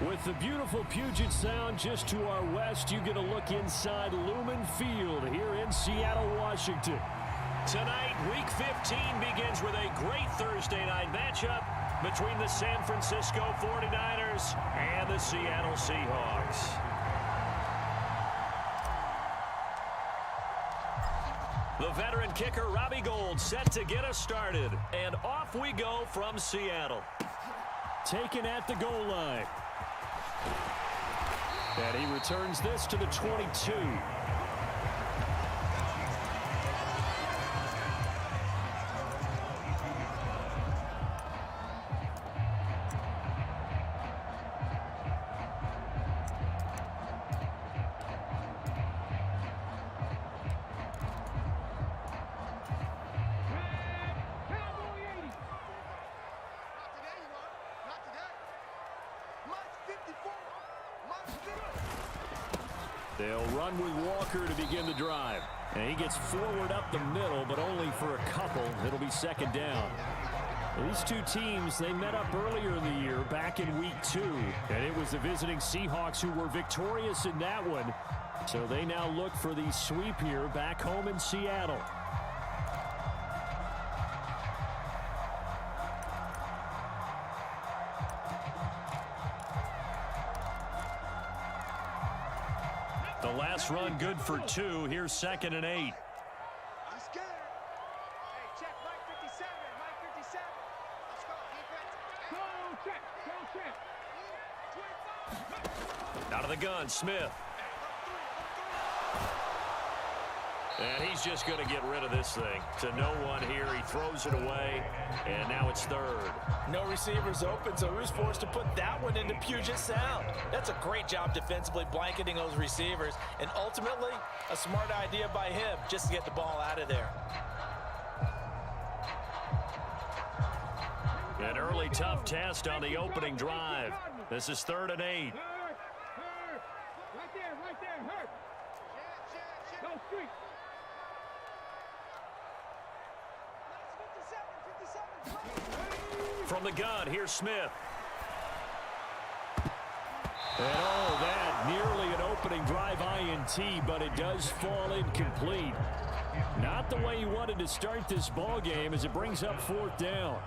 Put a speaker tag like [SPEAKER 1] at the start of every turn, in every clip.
[SPEAKER 1] With the beautiful Puget Sound just to our west, you get a look inside Lumen Field here in Seattle, Washington.
[SPEAKER 2] Tonight, Week 15 begins with a great Thursday night matchup between the San Francisco 49ers and the Seattle Seahawks. The veteran kicker, Robbie Gould, set to get us started. And off we go from Seattle.
[SPEAKER 1] Taken at the goal line. And he returns this to the 22. They'll run with Walker to begin the drive. And he gets forward up the middle, but only for a couple. It'll be second down. These two teams, they met up earlier in the year, back in Week 2. And it was the visiting Seahawks who were victorious in that one. So they now look for the sweep here back home in Seattle.
[SPEAKER 2] The last run good for 2. Here's 2nd and 8.
[SPEAKER 3] I'm scared. Hey, check Mike 57. Mike 57. Let's go, defense.
[SPEAKER 2] Out of the gun, Smith. And he's just going to get rid of this thing. To no one here. He throws it away, and now it's 3rd.
[SPEAKER 4] No receivers open, so he was forced to put that one into Puget Sound. That's a great job defensively blanketing those receivers, and ultimately a smart idea by him just to get the ball out of there.
[SPEAKER 2] An early tough test on the opening drive. This is 3rd and 8.
[SPEAKER 3] Right there, hurt. Go street.
[SPEAKER 2] From the gun, here's Smith.
[SPEAKER 1] And oh, that nearly an opening drive INT, but it does fall incomplete. Not the way you wanted to start this ball game as it brings up 4th down.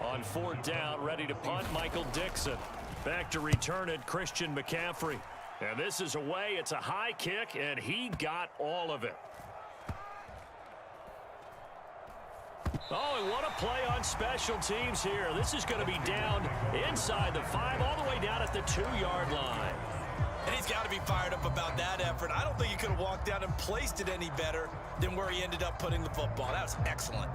[SPEAKER 2] On 4th down, ready to punt, Michael Dixon. Back to return it, Christian McCaffrey. And this is away. It's a high kick, and he got all of it. Oh, and what a play on special teams here. This is going to be down inside the 5, all the way down at the 2-yard line.
[SPEAKER 4] And he's got to be fired up about that effort. I don't think he could have walked down and placed it any better than where he ended up putting the football. That was excellent.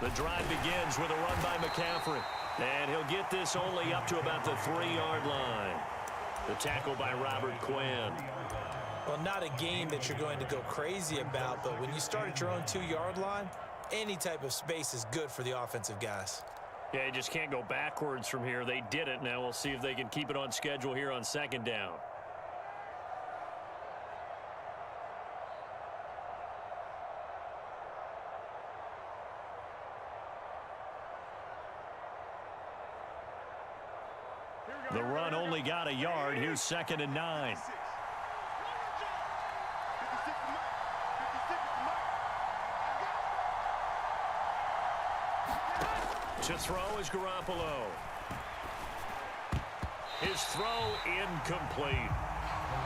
[SPEAKER 2] The drive begins with a run by McCaffrey. And he'll get this only up to about the 3-yard line. The tackle by Robert Quinn.
[SPEAKER 4] Well, not a game that you're going to go crazy about, but when you start at your own 2-yard line, any type of space is good for the offensive guys.
[SPEAKER 2] Yeah, you just can't go backwards from here. They did it. Now we'll see if they can keep it on schedule here on 2nd down. The run only got a yard. Here's 2nd and 9. To throw is Garoppolo. His throw incomplete.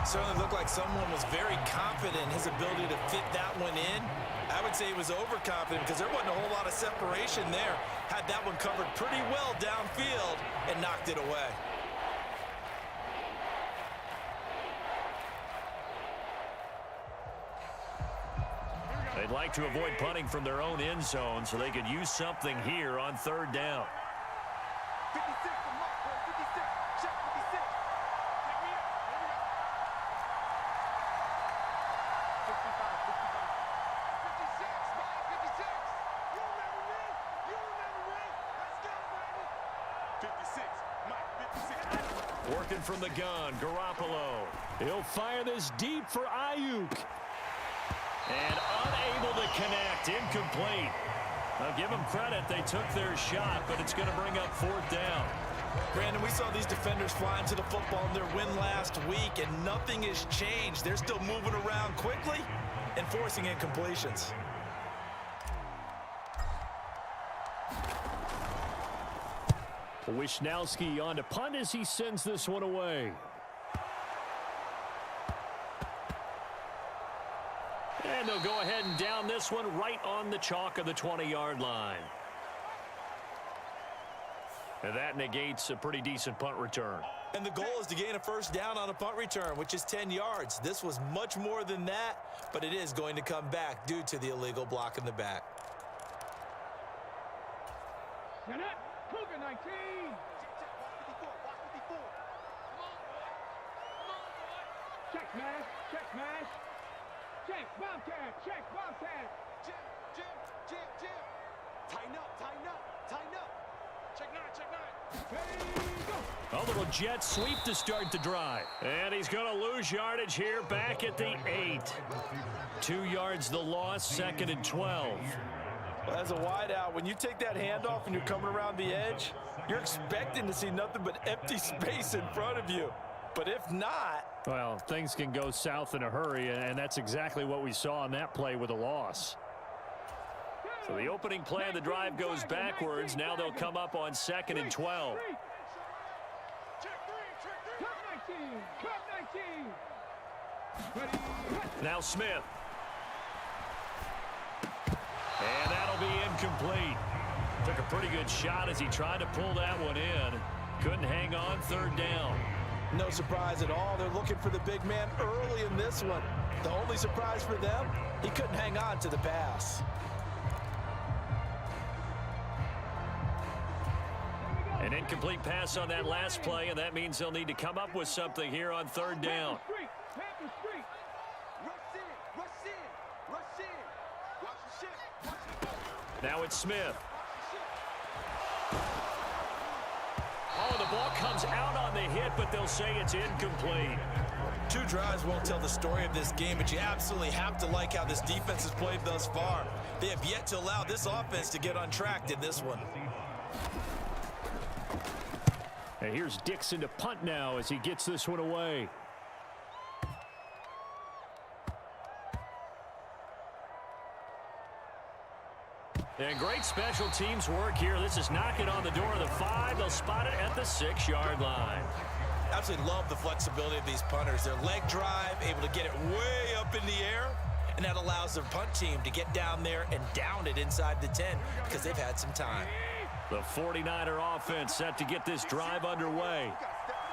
[SPEAKER 4] Certainly looked like someone was very confident in his ability to fit that one in. I would say he was overconfident because there wasn't a whole lot of separation there. Had that one covered pretty well downfield and knocked it away.
[SPEAKER 2] They'd like to avoid punting from their own end zone so they could use something here on 3rd down.
[SPEAKER 3] 56, Mark, 56, check 56. Check me out. Here we go. 55, 56, Mike, 56. You remember me? You remember me? Let's go, baby. 56, Mike, 56.
[SPEAKER 2] Working from the gun, Garoppolo.
[SPEAKER 1] He'll fire this deep for Ayuk.
[SPEAKER 2] And unable to connect, incomplete. I'll give them credit, they took their shot, but it's going to bring up 4th down.
[SPEAKER 4] Brandon, we saw these defenders flying to the football in their win last week, and nothing has changed. They're still moving around quickly and forcing incompletions.
[SPEAKER 1] Wisnowski on to punt as he sends this one away.
[SPEAKER 2] And they'll go ahead and down this one right on the chalk of the 20-yard line. And that negates a pretty decent punt return.
[SPEAKER 4] And the goal is to gain a 1st down on a punt return, which is 10 yards. This was much more than that, but it is going to come back due to the illegal block in the back.
[SPEAKER 3] Cougar 19. Watch 54. Check smash, check smash. Check, Bobcat, check, Bobcat. Jim. Tighten up. Check 9. Ready, go.
[SPEAKER 2] A little jet sweep to start the drive. And he's going to lose yardage here back at the 8. 2 yards the loss, 2nd and 12.
[SPEAKER 4] Well, as a wideout, when you take that handoff and you're coming around the edge, you're expecting to see nothing but empty space in front of you. But if not...
[SPEAKER 1] Well, things can go south in a hurry, and that's exactly what we saw on that play with a loss.
[SPEAKER 2] So the opening play of the drive goes backwards. Now they'll come up on 2nd and 12. Now Smith. And that'll be incomplete. Took a pretty good shot as he tried to pull that one in. Couldn't hang on, 3rd down.
[SPEAKER 4] No surprise at all. They're looking for the big man early in this one. The only surprise for them, he couldn't hang on to the pass.
[SPEAKER 2] An incomplete pass on that last play, and that means they'll need to come up with something here on 3rd down. Now it's Smith. Oh, the ball comes out on the hit, but they'll say it's incomplete.
[SPEAKER 4] 2 drives won't tell the story of this game, but you absolutely have to like how this defense has played thus far. They have yet to allow this offense to get untracked in this one.
[SPEAKER 1] And here's Dixon to punt now as he gets this one away.
[SPEAKER 2] And great special teams work here. This is knocking on the door of the 5. They'll spot it at the 6-yard line.
[SPEAKER 4] Absolutely love the flexibility of these punters. Their leg drive, able to get it way up in the air, and that allows their punt team to get down there and down it inside the 10 because they've had some time.
[SPEAKER 2] The 49er offense set to get this drive underway.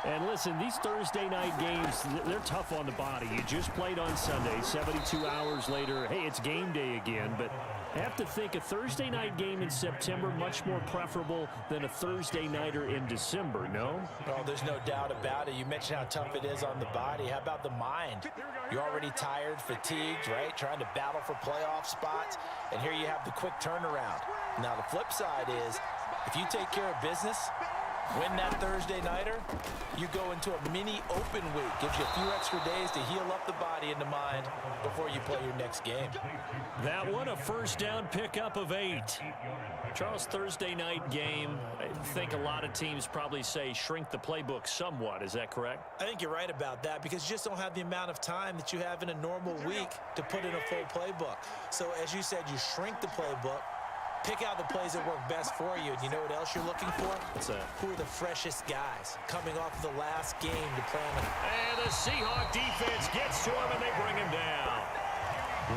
[SPEAKER 1] And listen, these Thursday night games, they're tough on the body. You just played on Sunday, 72 hours later, hey, it's game day again. But I have to think a Thursday night game in September much more preferable than a Thursday nighter in December, no?
[SPEAKER 4] Oh, there's no doubt about it. You mentioned how tough it is on the body. How about the mind? You're already tired, fatigued, right? Trying to battle for playoff spots. And here you have the quick turnaround. Now, the flip side is, if you take care of business, win that Thursday nighter, you go into a mini open week. Gives you a few extra days to heal up the body and the mind before you play your next game.
[SPEAKER 2] That one, a first down pickup of 8. Charles, Thursday night game, I think a lot of teams probably say shrink the playbook somewhat. Is that correct?
[SPEAKER 4] I think you're right about that because you just don't have the amount of time that you have in a normal week to put in a full playbook. So as you said, you shrink the playbook, pick out the plays that work best for you. And you know what else you're looking for?
[SPEAKER 2] What's that?
[SPEAKER 4] Who are the freshest guys coming off the last game to play on
[SPEAKER 2] And the Seahawk defense gets to him, and they bring him down.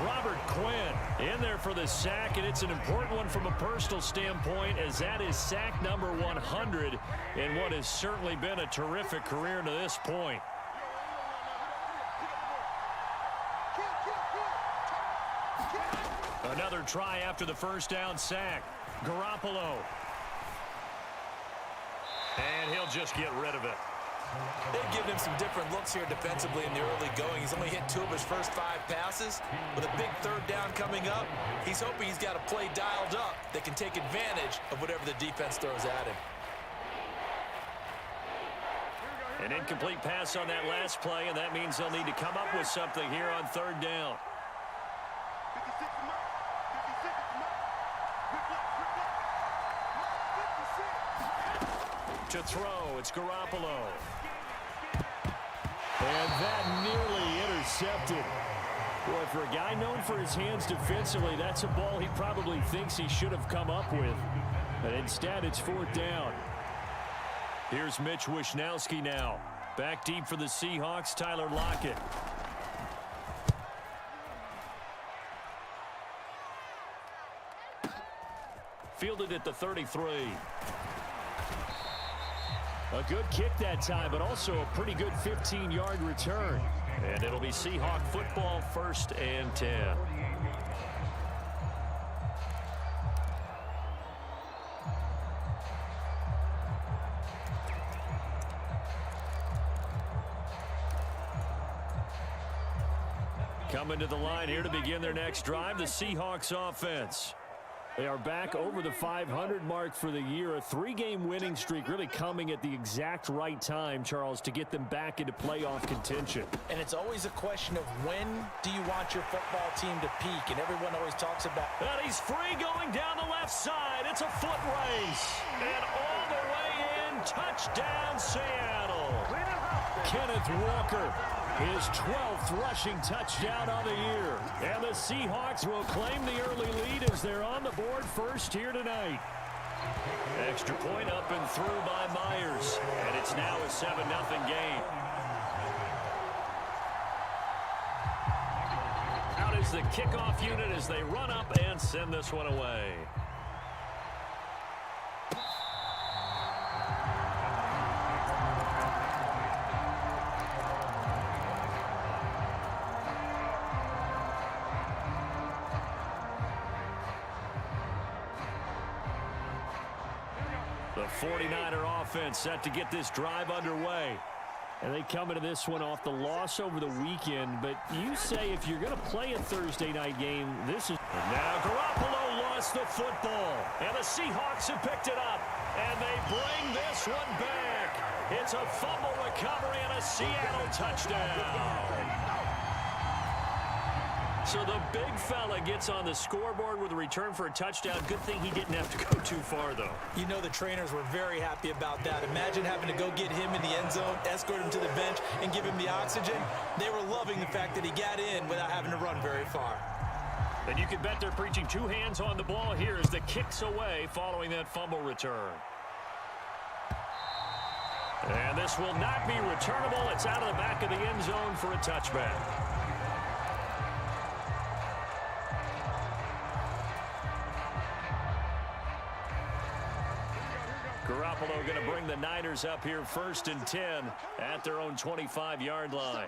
[SPEAKER 2] Robert Quinn in there for the sack, and it's an important one from a personal standpoint, as that is sack number 100 in what has certainly been a terrific career to this point. Another try after the first down sack. Garoppolo. And he'll just get rid of it.
[SPEAKER 4] They've given him some different looks here defensively in the early going. He's only hit 2 of his first 5 passes. With a big third down coming up, he's hoping he's got a play dialed up that can take advantage of whatever the defense throws at him.
[SPEAKER 2] An incomplete pass on that last play, and that means they'll need to come up with something here on third down.
[SPEAKER 3] 56 mark. 56 mark. Rip block. 56.
[SPEAKER 2] To throw, it's Garoppolo.
[SPEAKER 1] And that nearly intercepted. Boy, for a guy known for his hands defensively, that's a ball he probably thinks he should have come up with. But instead, it's fourth down.
[SPEAKER 2] Here's Mitch Wishnowsky now. Back deep for the Seahawks, Tyler Lockett. Fielded at the 33.
[SPEAKER 1] A good kick that time, but also a pretty good 15-yard return.
[SPEAKER 2] And it'll be Seahawk football, 1st and 10. Coming to the line here to begin their next drive, the Seahawks offense.
[SPEAKER 1] They are back over the 500 mark for the year. A 3-game winning streak really coming at the exact right time, Charles, to get them back into playoff contention.
[SPEAKER 4] And it's always a question of when do you want your football team to peak? And everyone always talks about...
[SPEAKER 2] And he's free going down the left side. It's a foot race. And all the way in, touchdown Seattle.
[SPEAKER 1] Kenneth Walker, his 12th rushing touchdown on the year. And the Seahawks will claim the early lead as they're on the board first here tonight.
[SPEAKER 2] Extra point up and through by Myers. And it's now a 7-0 game. Out is the kickoff unit as they run up and send this one away. The 49er offense set to get this drive underway.
[SPEAKER 1] And they come into this one off the loss over the weekend. But you say if you're going to play a Thursday night game, this is...
[SPEAKER 2] And now Garoppolo lost the football. And the Seahawks have picked it up. And they bring this one back. It's a fumble recovery and a Seattle touchdown. So the big fella gets on the scoreboard with a return for a touchdown. Good thing he didn't have to go too far, though.
[SPEAKER 4] You know the trainers were very happy about that. Imagine having to go get him in the end zone, escort him to the bench, and give him the oxygen. They were loving the fact that he got in without having to run very far.
[SPEAKER 2] And you can bet they're preaching 2 hands on the ball here as the kick's away following that fumble return. And this will not be returnable. It's out of the back of the end zone for a touchback. Garoppolo going to bring the Niners up here 1st and 10 at their own 25-yard line.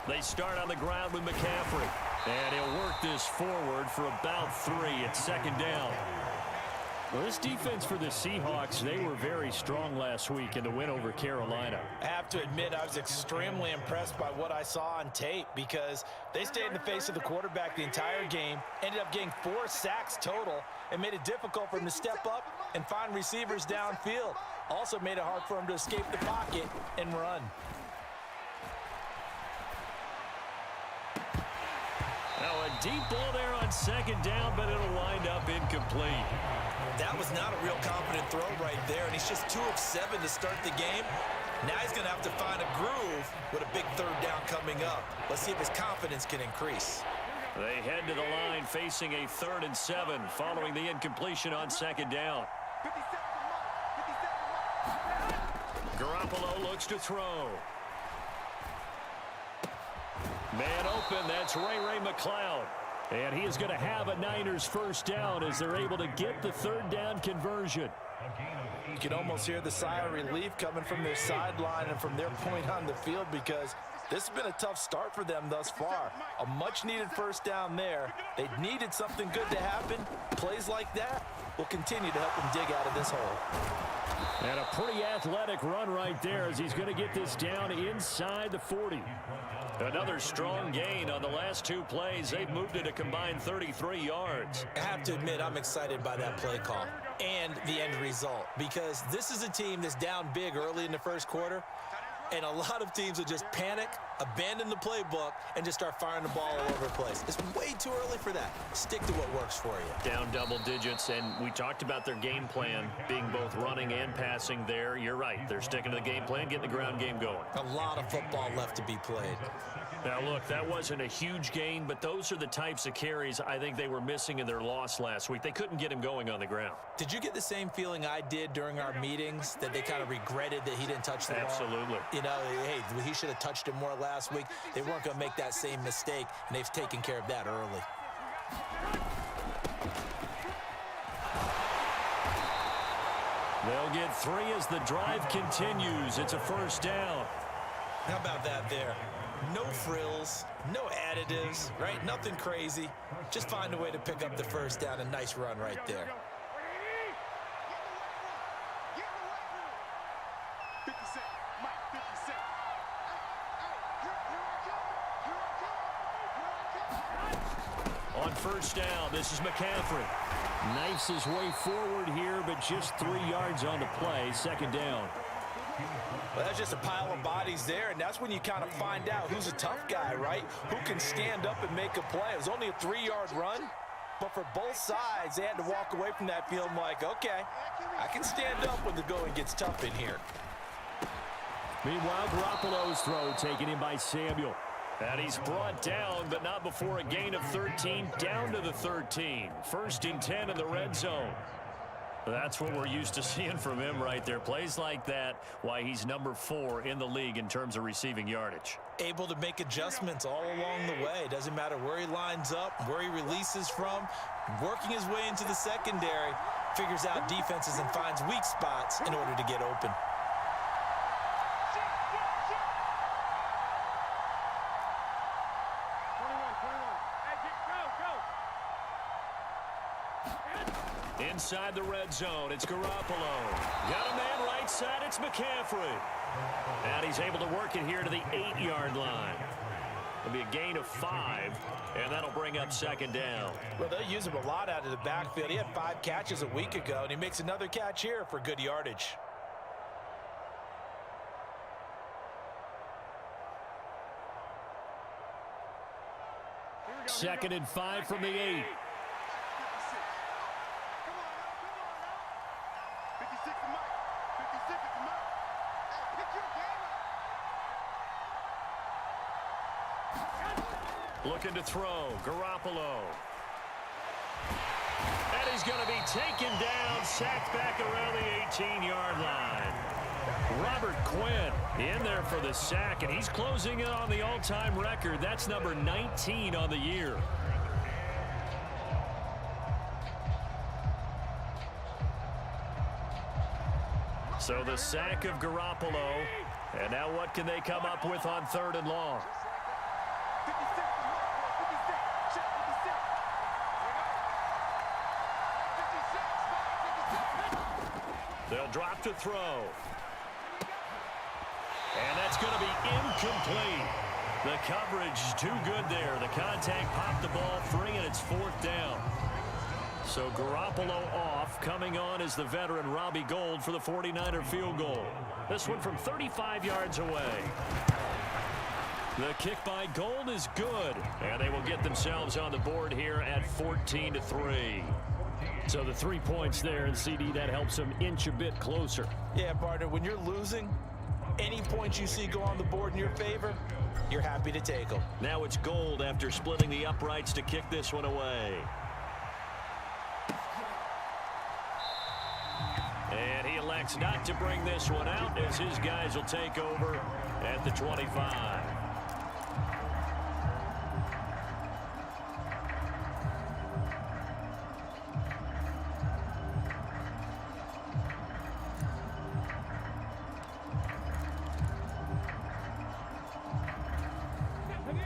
[SPEAKER 2] They start on the ground with McCaffrey. And he'll work this forward for about 3 at 2nd down.
[SPEAKER 1] Well, this defense for the Seahawks, they were very strong last week in the win over Carolina.
[SPEAKER 4] I have to admit, I was extremely impressed by what I saw on tape because they stayed in the face of the quarterback the entire game, ended up getting 4 sacks total, and made it difficult for him to step up and find receivers downfield. Also made it hard for him to escape the pocket and run.
[SPEAKER 2] Now a deep ball there on 2nd down, but it'll wind up incomplete.
[SPEAKER 4] That was not a real confident throw right there, and he's just 2 of 7 to start the game. Now he's going to have to find a groove with a big 3rd down coming up. Let's see if his confidence can increase.
[SPEAKER 2] They head to the line facing a 3rd and 7 following the incompletion on 2nd down. Garoppolo looks to throw. Man open, that's Ray McCloud. And he is going to have a Niners 1st down as they're able to get the 3rd down conversion.
[SPEAKER 4] You can almost hear the sigh of relief coming from their sideline and from their point on the field because this has been a tough start for them thus far. A much-needed 1st down there. They needed something good to happen. Plays like that will continue to help them dig out of this hole.
[SPEAKER 1] And a pretty athletic run right there as he's going to get this down inside the 40.
[SPEAKER 2] Another strong gain on the last 2 plays. They've moved it a combined 33 yards.
[SPEAKER 4] I have to admit, I'm excited by that play call and the end result because this is a team that's down big early in the 1st quarter, and a lot of teams will just panic, abandon the playbook, and just start firing the ball all over the place. It's way too early for that. Stick to what works for you.
[SPEAKER 2] Down double digits, and we talked about their game plan being both running and passing there. You're right. They're sticking to the game plan, getting the ground game going.
[SPEAKER 4] A lot of football left to be played.
[SPEAKER 2] Now, look, that wasn't a huge gain, but those are the types of carries I think they were missing in their loss last week. They couldn't get him going on the ground.
[SPEAKER 4] Did you get the same feeling I did during our meetings, that they kind of regretted that he didn't touch the ball?
[SPEAKER 2] Absolutely.
[SPEAKER 4] You know, hey, he should have touched it more last week. They weren't going to make that same mistake, and they've taken care of that early.
[SPEAKER 2] They'll get 3 as the drive continues. It's a 1st down.
[SPEAKER 4] How about that there? No frills, no additives, right? Nothing crazy. Just find a way to pick up the 1st down. A nice run right there.
[SPEAKER 3] 50 Cent, Mike, 50 Cent.
[SPEAKER 2] On 1st down, this is McCaffrey.
[SPEAKER 1] Knifes his way forward here, but just 3 yards on the play. 2nd down.
[SPEAKER 4] Well, that's just a pile of bodies there, and that's when you kind of find out who's a tough guy, right? Who can stand up and make a play. It was only a 3-yard run, but for both sides, they had to walk away from that field like, okay, I can stand up when the going gets tough in here.
[SPEAKER 1] Meanwhile, Garoppolo's throw taken in by Samuel.
[SPEAKER 2] And he's brought down, but not before a gain of 13, down to the 13. 1st and 10 in the red zone. That's what we're used to seeing from him right there. Plays like that, why he's number 4 in the league in terms of receiving yardage.
[SPEAKER 4] Able to make adjustments all along the way. Doesn't matter where he lines up, where he releases from. Working his way into the secondary, figures out defenses and finds weak spots in order to get open.
[SPEAKER 2] Inside the red zone, it's Garoppolo. Got a man right side, it's McCaffrey. And he's able to work it here to the 8-yard line. It'll be a gain of 5, and that'll bring up 2nd down.
[SPEAKER 4] Well, they'll use him a lot out of the backfield. He had 5 catches a week ago, and he makes another catch here for good yardage.
[SPEAKER 1] Second and 5 from the 8.
[SPEAKER 2] Looking to throw, Garoppolo. And he's going to be taken down, sacked back around the 18-yard line. Robert Quinn in there for the sack, and he's closing in on the all-time record. That's number 19 on the year. So the sack of Garoppolo. And now what can they come up with on 3rd and long?
[SPEAKER 3] 56, check 56.
[SPEAKER 2] They'll drop to throw. And that's going to be incomplete. The coverage too good there. The contact popped the ball free, and it's 4th down. So Garoppolo off. Coming on is the veteran Robbie Gould for the 49er field goal. This one from 35 yards away. The kick by Gould is good. And they will get themselves on the board here at 14-3. So the 3 points there, and CD, that helps them inch a bit closer.
[SPEAKER 4] Yeah, partner, when you're losing, any points you see go on the board in your favor, you're happy to take them.
[SPEAKER 2] Now it's Gould after splitting the uprights to kick this one away. And he elects not to bring this one out as his guys will take over at the 25.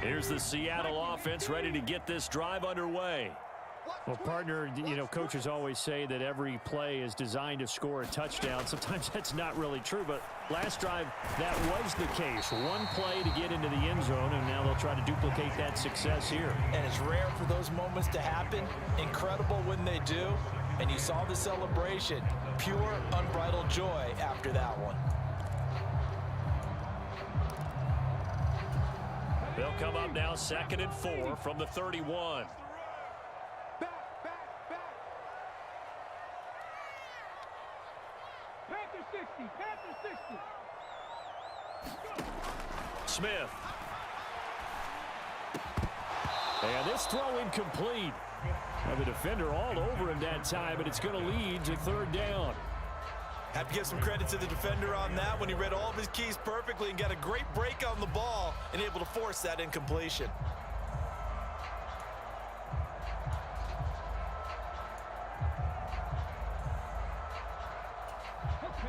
[SPEAKER 2] Here's the Seattle offense ready to get this drive underway.
[SPEAKER 1] Well, partner, you know, coaches always say that every play is designed to score a touchdown. Sometimes that's not really true, but last drive, that was the case. One play to get into the end zone, and now they'll try to duplicate that success here.
[SPEAKER 4] And it's rare for those moments to happen. Incredible when they do. And you saw the celebration. Pure, unbridled joy after that one.
[SPEAKER 2] They'll come up now 2nd and 4 from the 31.
[SPEAKER 3] Back. Panther 60.
[SPEAKER 2] Smith. And this throw incomplete. Have a defender all over him that time, and it's going to lead to 3rd down.
[SPEAKER 4] Have to give some credit to the defender on that when he read all of his keys perfectly and got a great break on the ball and able to force that incompletion.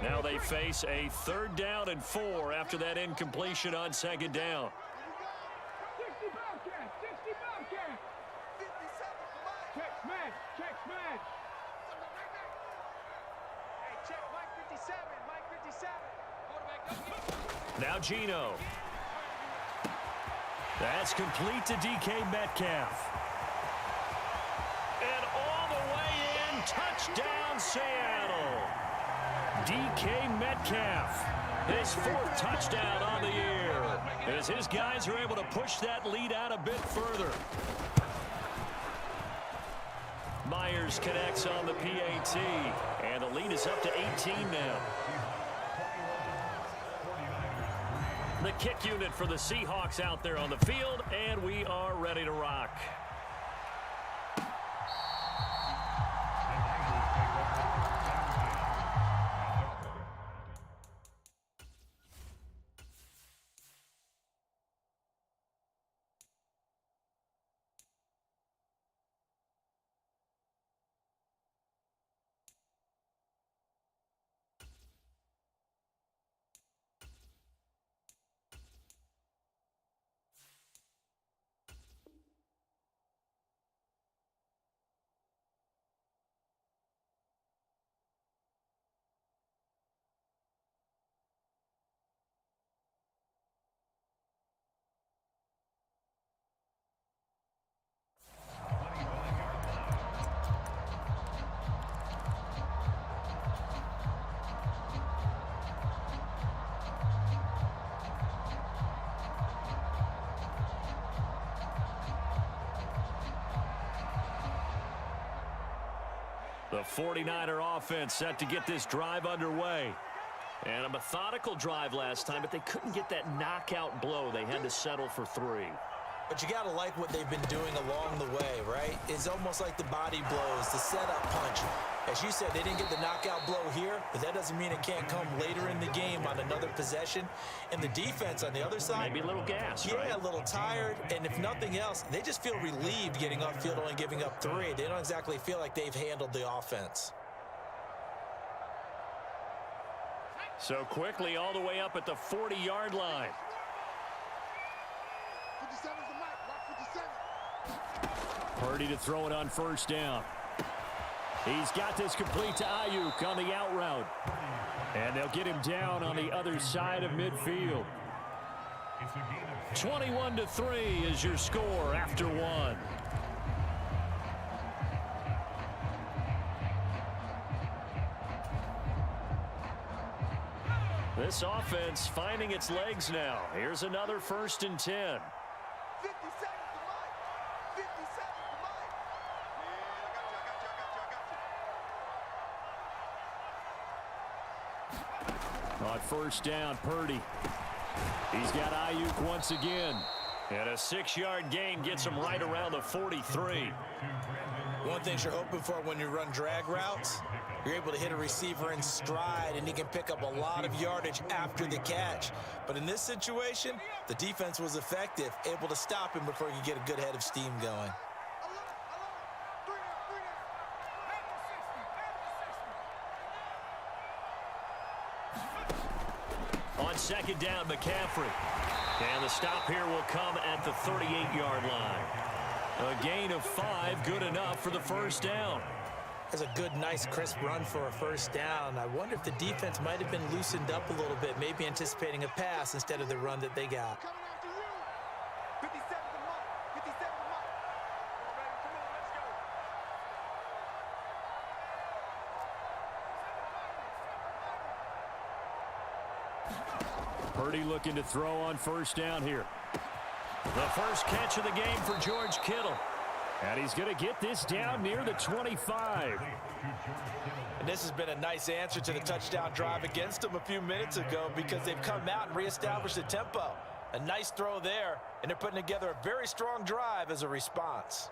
[SPEAKER 2] Now they face a 3rd down and 4 after that incompletion on 2nd down.
[SPEAKER 3] 60 Bobcat. Check smash. Hey, check Mike 57.
[SPEAKER 2] Now Geno. That's complete to DK Metcalf. And all the way in, touchdown Seattle. DK Metcalf, his 4th touchdown on the year, as his guys are able to push that lead out a bit further. Myers connects on the PAT, and the lead is up to 18 now. The kick unit for the Seahawks out there on the field, and we are ready to rock. The 49er offense set to get this drive underway. And a methodical drive last time, but they couldn't get that knockout blow. They had to settle for 3.
[SPEAKER 4] But you got to like what they've been doing along the way, right? It's almost like the body blows, the setup punch. As you said, they didn't get the knockout blow here, but that doesn't mean it can't come later in the game on another possession. And the defense on the other side,
[SPEAKER 2] Maybe a little gas,
[SPEAKER 4] yeah,
[SPEAKER 2] right?
[SPEAKER 4] a little tired. And if nothing else, they just feel relieved getting upfield, only giving up 3. They don't exactly feel like they've handled the offense.
[SPEAKER 2] So quickly all the way up at the 40-yard line.
[SPEAKER 3] 57 is the mic. Rock 57.
[SPEAKER 1] Purdy to throw it on first down. He's got this complete to Ayuk on the out route. And they'll get him down on the other side of midfield.
[SPEAKER 2] 21-3 is your score after one. This offense finding its legs now. Here's another 1st and 10.
[SPEAKER 3] 50 seconds to Mike. 50 seconds to Mike. Yeah, I got you.
[SPEAKER 1] On first down, Purdy. He's got Ayuk once again.
[SPEAKER 2] And a 6-yard gain gets him right around the 43.
[SPEAKER 4] One thing you're hoping for when you run drag routes, you're able to hit a receiver in stride, and he can pick up a lot of yardage after the catch. But in this situation, the defense was effective, able to stop him before he could get a good head of steam going.
[SPEAKER 2] On second down, McCaffrey. And the stop here will come at the 38-yard line. A gain of 5, good enough for the first down.
[SPEAKER 4] That's a good, nice, crisp run for a first down. I wonder if the defense might have been loosened up a little bit, maybe anticipating a pass instead of the run that they got.
[SPEAKER 3] Coming after you. 57 to Mike. 57 to Mike. Come on, baby. Come on, let's go.
[SPEAKER 1] Purdy looking to throw on first down here.
[SPEAKER 2] The first catch of the game for George Kittle.
[SPEAKER 1] And he's going to get this down near the 25.
[SPEAKER 4] And this has been a nice answer to the touchdown drive against them a few minutes ago, because they've come out and reestablished the tempo. A nice throw there, and they're putting together a very strong drive as a response.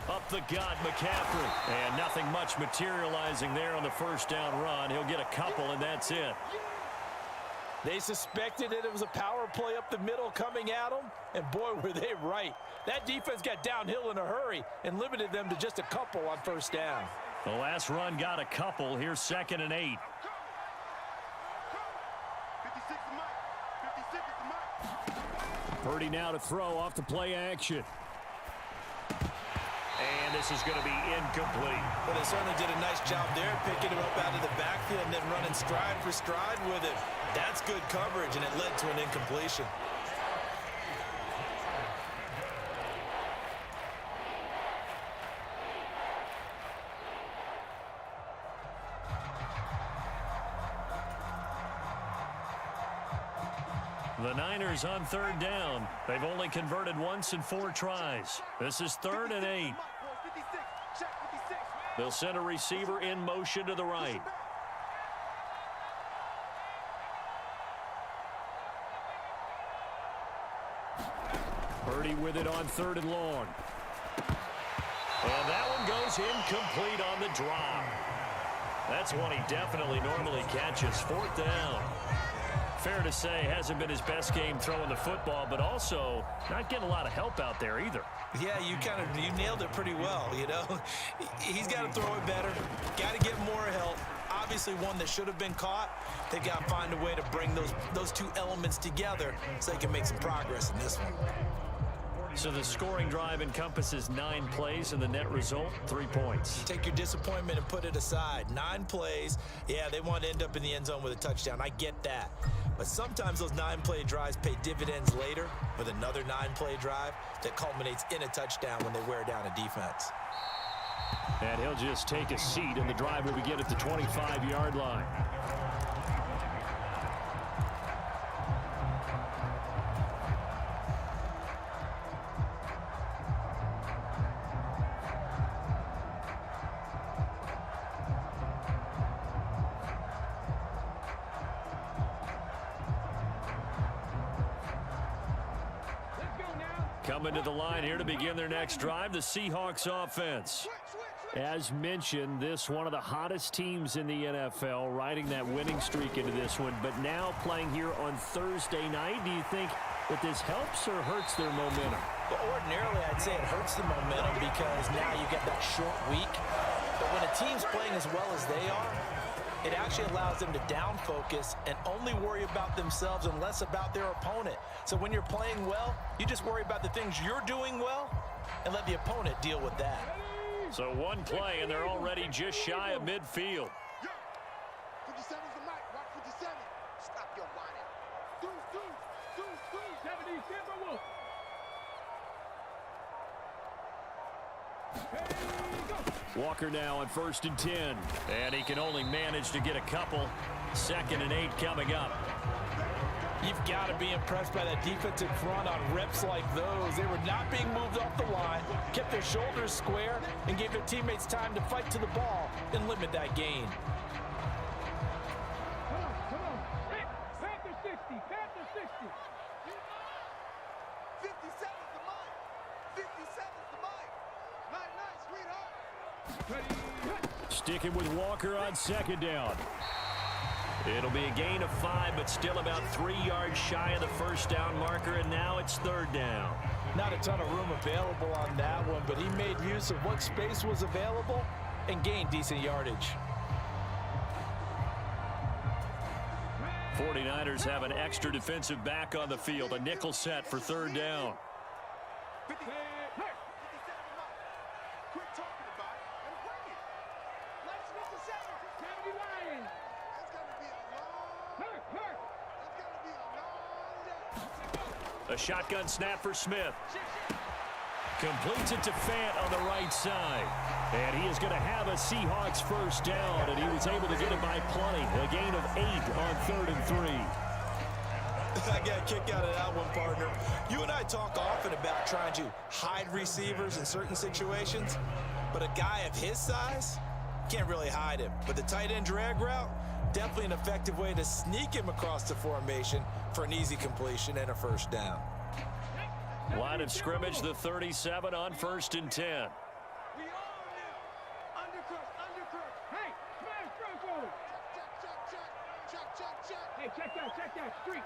[SPEAKER 2] Up the gut, McCaffrey. And nothing much materializing there on the first down run. He'll get a couple, and that's it.
[SPEAKER 4] They suspected that it was a power play up the middle coming at them, and boy, were they right. That defense got downhill in a hurry and limited them to just a couple on first down.
[SPEAKER 2] The last run got a couple. Here's 2nd and 8.
[SPEAKER 3] 56 to Mike. 56 to Mike.
[SPEAKER 1] Purdy now to throw off the play action.
[SPEAKER 2] And this is going to be incomplete.
[SPEAKER 4] But they certainly did a nice job there, picking him up out of the backfield and then running stride for stride with him. That's good coverage, and it led to an incompletion.
[SPEAKER 2] The Niners on 3rd down. They've only converted once in 4 tries. This is 3rd and 8. They'll send a receiver in motion to the right.
[SPEAKER 1] Purdy with it on 3rd and long.
[SPEAKER 2] And that one goes incomplete on the drop. That's one he definitely normally catches. 4th down. Fair to say, hasn't been his best game throwing the football, but also not getting a lot of help out there either.
[SPEAKER 4] Yeah, you nailed it pretty well, you know. He's got to throw it better, got to get more help. Obviously one that should have been caught. They got to find a way to bring those two elements together so they can make some progress in this one.
[SPEAKER 2] So the scoring drive encompasses 9 plays, and the net result, 3 points.
[SPEAKER 4] Take your disappointment and put it aside. 9 plays. Yeah, they want to end up in the end zone with a touchdown. I get that. But sometimes those 9-play drives pay dividends later with another 9-play drive that culminates in a touchdown when they wear down a defense.
[SPEAKER 1] And he'll just take a seat, and the drive will begin at the 25-yard line.
[SPEAKER 2] Coming to the line here to begin their next drive, the Seahawks offense.
[SPEAKER 3] Switch.
[SPEAKER 1] As mentioned, this one of the hottest teams in the NFL, riding that winning streak into this one, but now playing here on Thursday night. Do you think that this helps or hurts their momentum?
[SPEAKER 4] Well, ordinarily, I'd say it hurts the momentum because now you get that short week. But when a team's playing as well as they are, it actually allows them to down focus and only worry about themselves and less about their opponent. So when you're playing well, you just worry about the things you're doing well and let the opponent deal with that.
[SPEAKER 2] So one play, and they're already just shy of midfield.
[SPEAKER 3] 57's the mic. Watch 57. Stop your whining. Deuce. 70 Timberwolves.
[SPEAKER 1] Walker now on 1st and 10.
[SPEAKER 2] And he can only manage to get a couple. 2nd and 8 coming up.
[SPEAKER 4] You've got to be impressed by that defensive front on reps like those. They were not being moved off the line, kept their shoulders square, and gave their teammates time to fight to the ball and limit that gain.
[SPEAKER 3] Come on. Panther 60. 57's the mic. 57's the mic. Night, sweetheart.
[SPEAKER 1] Sticking with Walker on 2nd down.
[SPEAKER 2] It'll be a gain of 5, but still about 3 yards shy of the 1st down marker, and now it's 3rd down.
[SPEAKER 4] Not a ton of room available on that one, but he made use of what space was available and gained decent yardage.
[SPEAKER 2] 49ers have an extra defensive back on the field, a nickel set for 3rd down.
[SPEAKER 3] 57's the mic. Quit talking about it and bring it. Let's miss the second. 70 Lions. It's going to be a long. It's going to be a long day.
[SPEAKER 2] A shotgun snap for Smith. Completes it to Fant on the right side. And he is going to have a Seahawks 1st down, and he was able to get it by plenty. A gain of 8 on 3rd and 3.
[SPEAKER 4] I got a kick out of that one, partner. You and I talk often about trying to hide receivers in certain situations, but a guy of his size can't really hide him. But the tight end drag route, definitely an effective way to sneak him across the formation for an easy completion and a 1st down.
[SPEAKER 2] Line of scrimmage, the 37 on 1st and 10.
[SPEAKER 3] We all knew. Undercrush. Hey, smash front row. Check. Hey, check that. Street.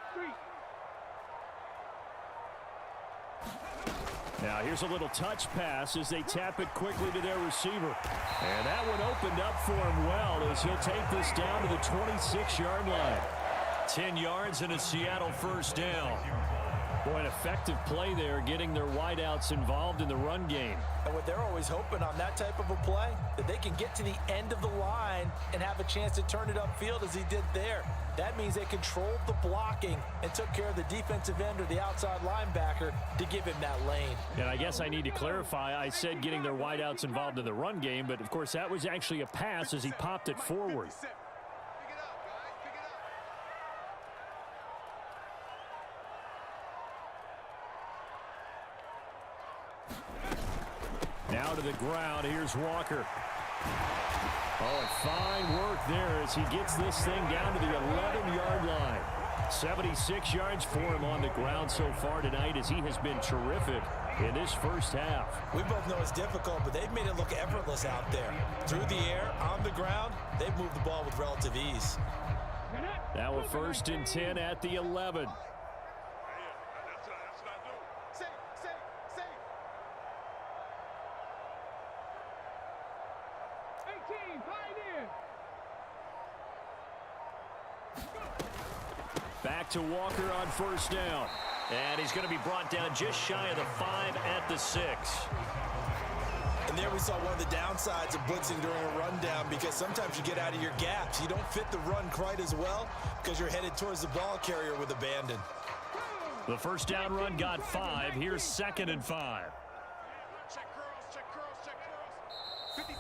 [SPEAKER 1] Now here's a little touch pass as they tap it quickly to their receiver. And that one opened up for him well as he'll take this down to the 26-yard line.
[SPEAKER 2] 10 yards and a Seattle 1st down.
[SPEAKER 1] Boy, an effective play there, getting their wideouts involved in the run game.
[SPEAKER 4] And what they're always hoping on that type of a play, that they can get to the end of the line and have a chance to turn it upfield as he did there. That means they controlled the blocking and took care of the defensive end or the outside linebacker to give him that lane.
[SPEAKER 1] And I guess I need to clarify, I said getting their wideouts involved in the run game, but of course that was actually a pass as he popped it forward.
[SPEAKER 3] Pick it up, guys. Pick it up.
[SPEAKER 1] Now to the ground, here's Walker. Oh, and fine work there as he gets this thing down to the 11-yard line. 76 yards for him on the ground so far tonight as he has been terrific in this 1st half.
[SPEAKER 4] We both know it's difficult, but they've made it look effortless out there. Through the air, on the ground, they've moved the ball with relative ease.
[SPEAKER 1] Now a 1st and 10 at the 11.
[SPEAKER 3] That's what I do. Say. 18, Pioneer.
[SPEAKER 1] Back to Walker on 1st down.
[SPEAKER 2] And he's going to be brought down just shy of the 5 at the 6.
[SPEAKER 4] And there we saw one of the downsides of blitzing during a rundown, because sometimes you get out of your gaps. You don't fit the run quite as well because you're headed towards the ball carrier with abandon.
[SPEAKER 2] The 1st down run got 5. Here's 2nd and 5.
[SPEAKER 3] Check curls.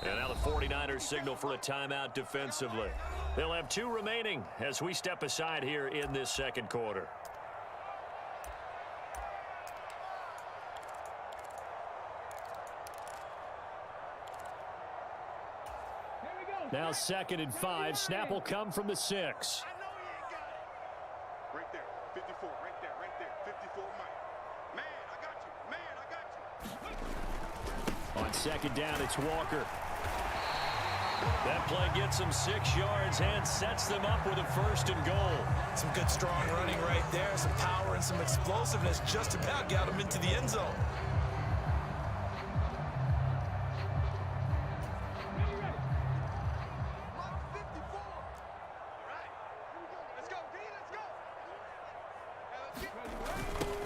[SPEAKER 2] And now the 49ers signal for a timeout defensively. They'll have 2 remaining as we step aside here in this 2nd quarter.
[SPEAKER 1] Now 2nd and 5. Snap will come from the 6.
[SPEAKER 3] I know he ain't got it. Right there. 54. Right there. 54, Mike. Man, I got you.
[SPEAKER 1] On 2nd down, it's Walker.
[SPEAKER 2] That play gets them 6 yards and sets them up with a 1st and goal.
[SPEAKER 4] Some good, strong running right there. Some power and some explosiveness just about got them into the end zone.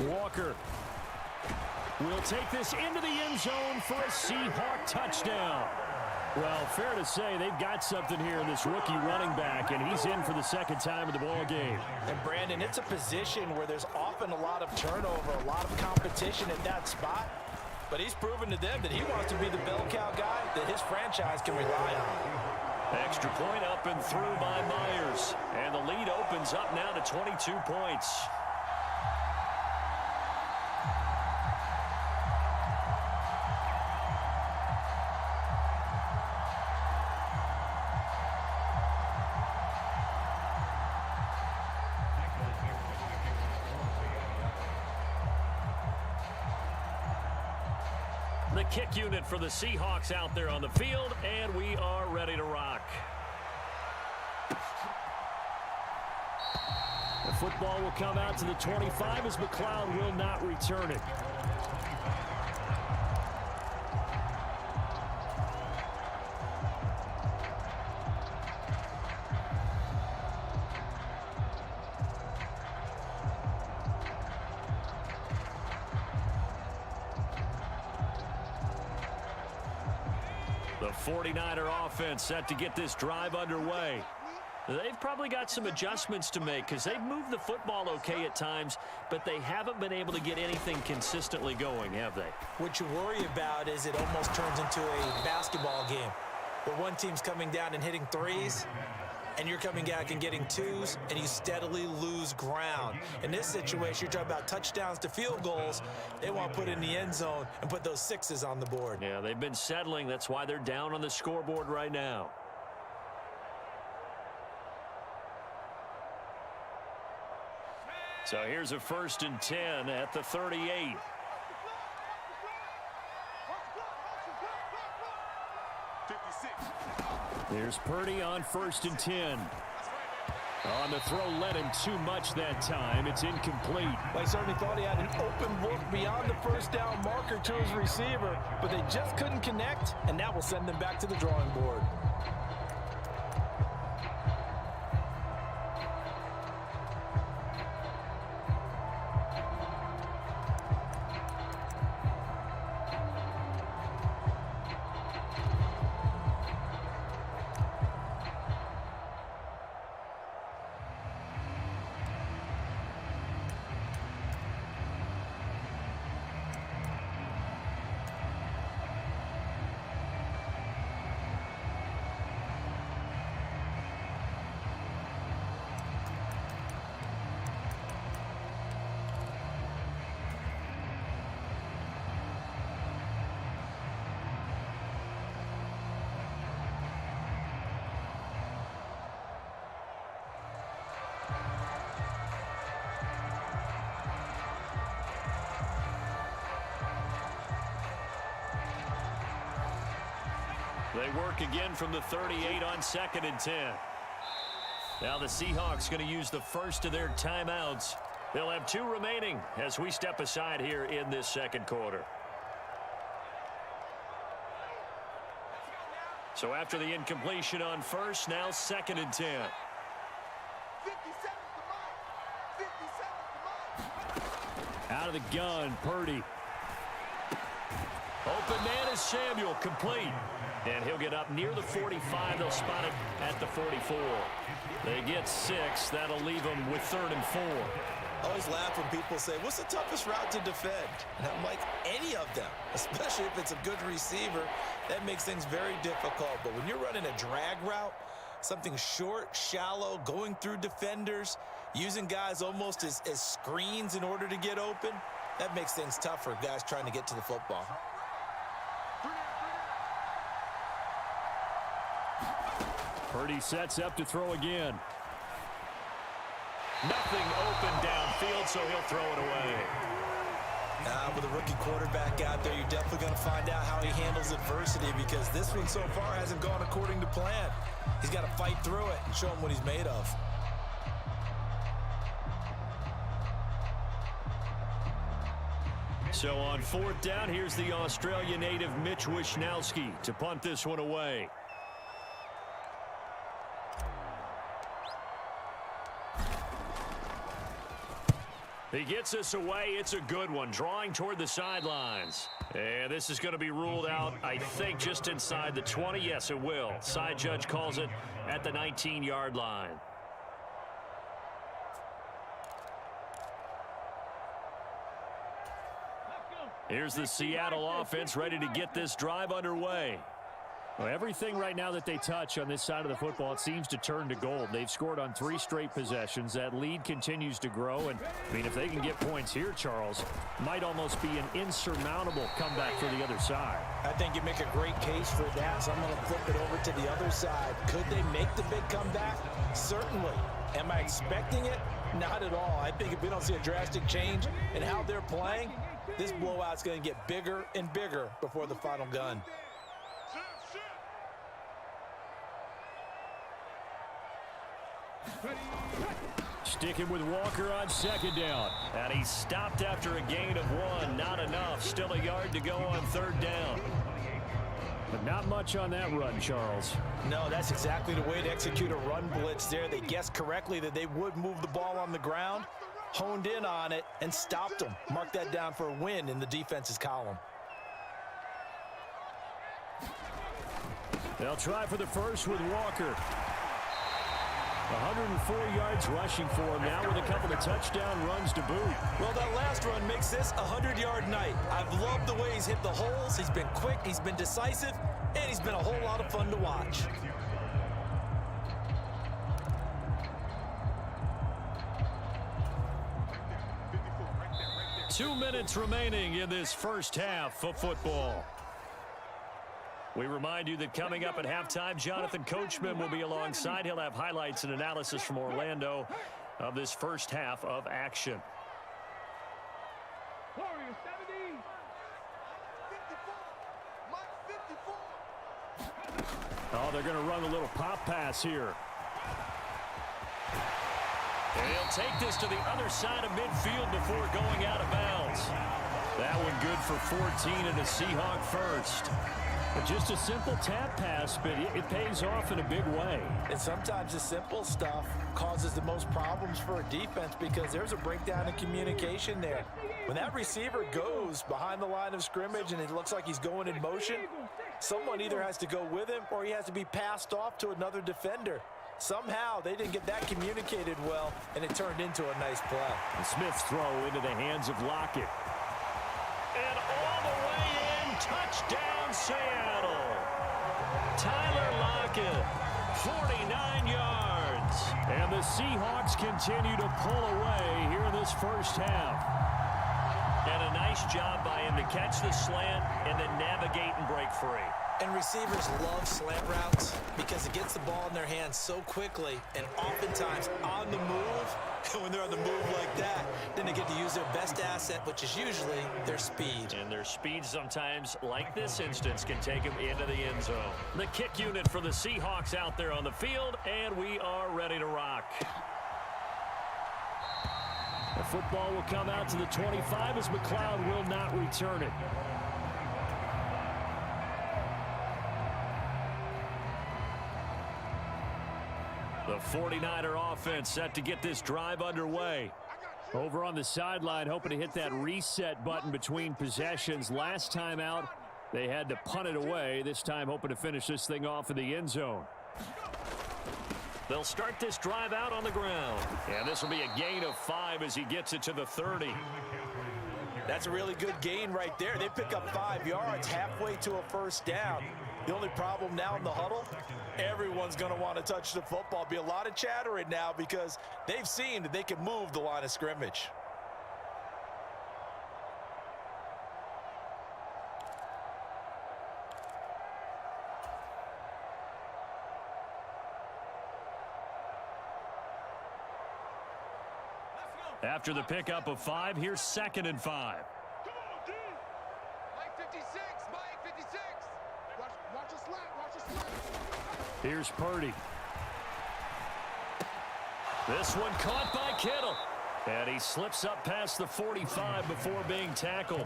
[SPEAKER 1] Walker will take this into the end zone for a Seahawk touchdown. Well, fair to say they've got something here in this rookie running back, and he's in for the 2nd time in the ball game.
[SPEAKER 4] And, Brandon, it's a position where there's often a lot of turnover, a lot of competition at that spot. But he's proven to them that he wants to be the bell cow guy that his franchise can rely on.
[SPEAKER 2] Extra point up and through by Myers. And the lead opens up now to 22 points. The kick unit for the Seahawks out there on the field, and we are ready to rock.
[SPEAKER 1] The football will come out to the 25 as McLeod will not return it.
[SPEAKER 2] The 49er offense set to get this drive underway. They've probably got some adjustments to make because they've moved the football okay at times, but they haven't been able to get anything consistently going, have they?
[SPEAKER 4] What you worry about is it almost turns into a basketball game where one team's coming down and hitting threes, and you're coming back and getting twos, and you steadily lose ground. In this situation, you're talking about touchdowns to field goals. They want to put it in the end zone and put those 6s on the board.
[SPEAKER 2] Yeah, they've been settling. That's why they're down on the scoreboard right now. So here's a 1st and 10 at the 38.
[SPEAKER 1] There's Purdy on 1st and 10. On the throw, led him too much that time. It's incomplete.
[SPEAKER 4] They certainly thought he had an open look beyond the 1st down marker to his receiver, but they just couldn't connect, and that will send them back to the drawing board.
[SPEAKER 2] They work again from the 38 on 2nd and 10. Now the Seahawks going to use the first of their timeouts. They'll have 2 remaining as we step aside here in this 2nd quarter. So after the incompletion on 1st, now 2nd and 10.
[SPEAKER 1] Out of the gun, Purdy.
[SPEAKER 2] Open man is Samuel, complete. And he'll get up near the 45. They'll spot it at the 44. They get 6. That'll leave them with 3rd and 4.
[SPEAKER 4] I always laugh when people say, what's the toughest route to defend? And I'm like, any of them, especially if it's a good receiver. That makes things very difficult. But when you're running a drag route, something short, shallow, going through defenders, using guys almost as screens in order to get open, that makes things tough for guys trying to get to the football.
[SPEAKER 1] Purdy sets up to throw again.
[SPEAKER 2] Nothing open downfield, so he'll throw it away.
[SPEAKER 4] With a rookie quarterback out there, you're definitely going to find out how he handles adversity, because this one so far hasn't gone according to plan. He's got to fight through it and show him what he's made of.
[SPEAKER 2] So on 4th down, here's the Australia native Mitch Wishnowsky to punt this one away. He gets us away. It's a good one, drawing toward the sidelines. And this is going to be ruled out, I think, just inside the 20. Yes, it will. Side judge calls it at the 19-yard line. Here's the Seattle offense ready to get this drive underway.
[SPEAKER 1] Well, everything right now that they touch on this side of the football, it seems to turn to gold. They've scored on 3 straight possessions. That lead continues to grow. And, I mean, if they can get points here, Charles, might almost be an insurmountable comeback for the other side.
[SPEAKER 4] I think you make a great case for that, so I'm going to flip it over to the other side. Could they make the big comeback? Certainly. Am I expecting it? Not at all. I think if we don't see a drastic change in how they're playing, this blowout's going to get bigger and bigger before the final gun.
[SPEAKER 1] Sticking with Walker on 2nd down.
[SPEAKER 2] And he stopped after a gain of 1. Not enough. Still a yard to go on 3rd down.
[SPEAKER 1] But not much on that run, Charles.
[SPEAKER 4] No, that's exactly the way to execute a run blitz there. They guessed correctly that they would move the ball on the ground, honed in on it, and stopped them. Mark that down for a win in the defense's column.
[SPEAKER 1] They'll try for the first with Walker. 104 yards rushing for him now with a couple of touchdown runs to boot.
[SPEAKER 4] Well, that last run makes this a 100-yard night. I've loved the way he's hit the holes. He's been quick, he's been decisive, and he's been a whole lot of fun to watch.
[SPEAKER 2] Two minutes remaining in this first half of football. We remind you that coming up at halftime, Jonathan Coachman will be alongside. He'll have highlights and analysis from Orlando of this first half of action.
[SPEAKER 1] Oh, they're going to run a little pop pass here.
[SPEAKER 2] And he'll take this to the other side of midfield before going out of bounds. That one good for 14 and a Seahawk first.
[SPEAKER 1] But just a simple tap pass, but it pays off in a big way.
[SPEAKER 4] And sometimes the simple stuff causes the most problems for a defense because there's a breakdown in communication there. When that receiver goes behind the line of scrimmage and it looks like he's going in motion, someone either has to go with him or he has to be passed off to another defender. Somehow they didn't get that communicated well, and it turned into a nice play.
[SPEAKER 1] And Smith's throw into the hands of Lockett.
[SPEAKER 2] And all the way in, touchdown Seattle. Tyler Lockett, 49 yards.
[SPEAKER 1] And the Seahawks continue to pull away here in this first half.
[SPEAKER 2] And a nice job by him to catch the slant and then navigate and break free.
[SPEAKER 4] And receivers love slant routes because it gets the ball in their hands so quickly and oftentimes on the move. And when they're on the move like that, then they get to use their best asset, which is usually their speed.
[SPEAKER 2] And their speed sometimes, like this instance, can take them into the end zone. The kick unit for the Seahawks out there on the field, and we are ready to rock.
[SPEAKER 1] The football will come out to the 25 as McLeod will not return it.
[SPEAKER 2] The 49er offense set to get this drive underway.
[SPEAKER 1] Over on the sideline, hoping to hit that reset button between possessions. Last time out, they had to punt it away. This time, hoping to finish this thing off in the end zone.
[SPEAKER 2] They'll start this drive out on the ground. And this will be a gain of 5 as he gets it to the 30.
[SPEAKER 4] That's a really good gain right there. They pick up 5 yards halfway to a first down. The only problem now in the huddle, everyone's going to want to touch the football. Be a lot of chattering now because they've seen that they can move the line of scrimmage.
[SPEAKER 2] After the pickup of 5, here's 2nd and 5.
[SPEAKER 1] Here's Purdy.
[SPEAKER 2] This one caught by Kittle. And he slips up past the 45 before being tackled.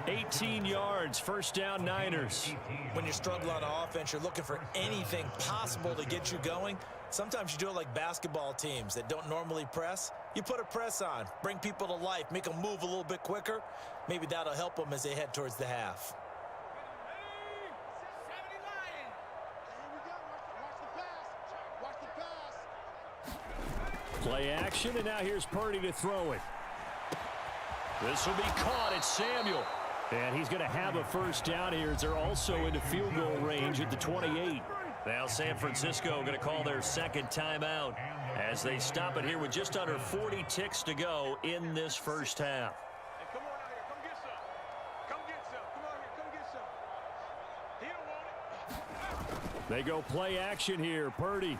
[SPEAKER 2] 18 yards, first down Niners.
[SPEAKER 4] When you struggle on offense, you're looking for anything possible to get you going. Sometimes you do it like basketball teams that don't normally press. You put a press on, bring people to life, make them move a little bit quicker. Maybe that'll help them as they head towards the half.
[SPEAKER 1] Play action, and now here's Purdy to throw it.
[SPEAKER 2] This will be caught. It's Samuel.
[SPEAKER 1] And he's going to have a first down here as they're also into field goal range at the 28.
[SPEAKER 2] Now San Francisco going to call their second timeout as they stop it here with just under 40 ticks to go in this first half.
[SPEAKER 3] Hey, come on out here. Come get some. Come get some. Come on here. Come get some. He don't want it.
[SPEAKER 1] They go play action here. Purdy.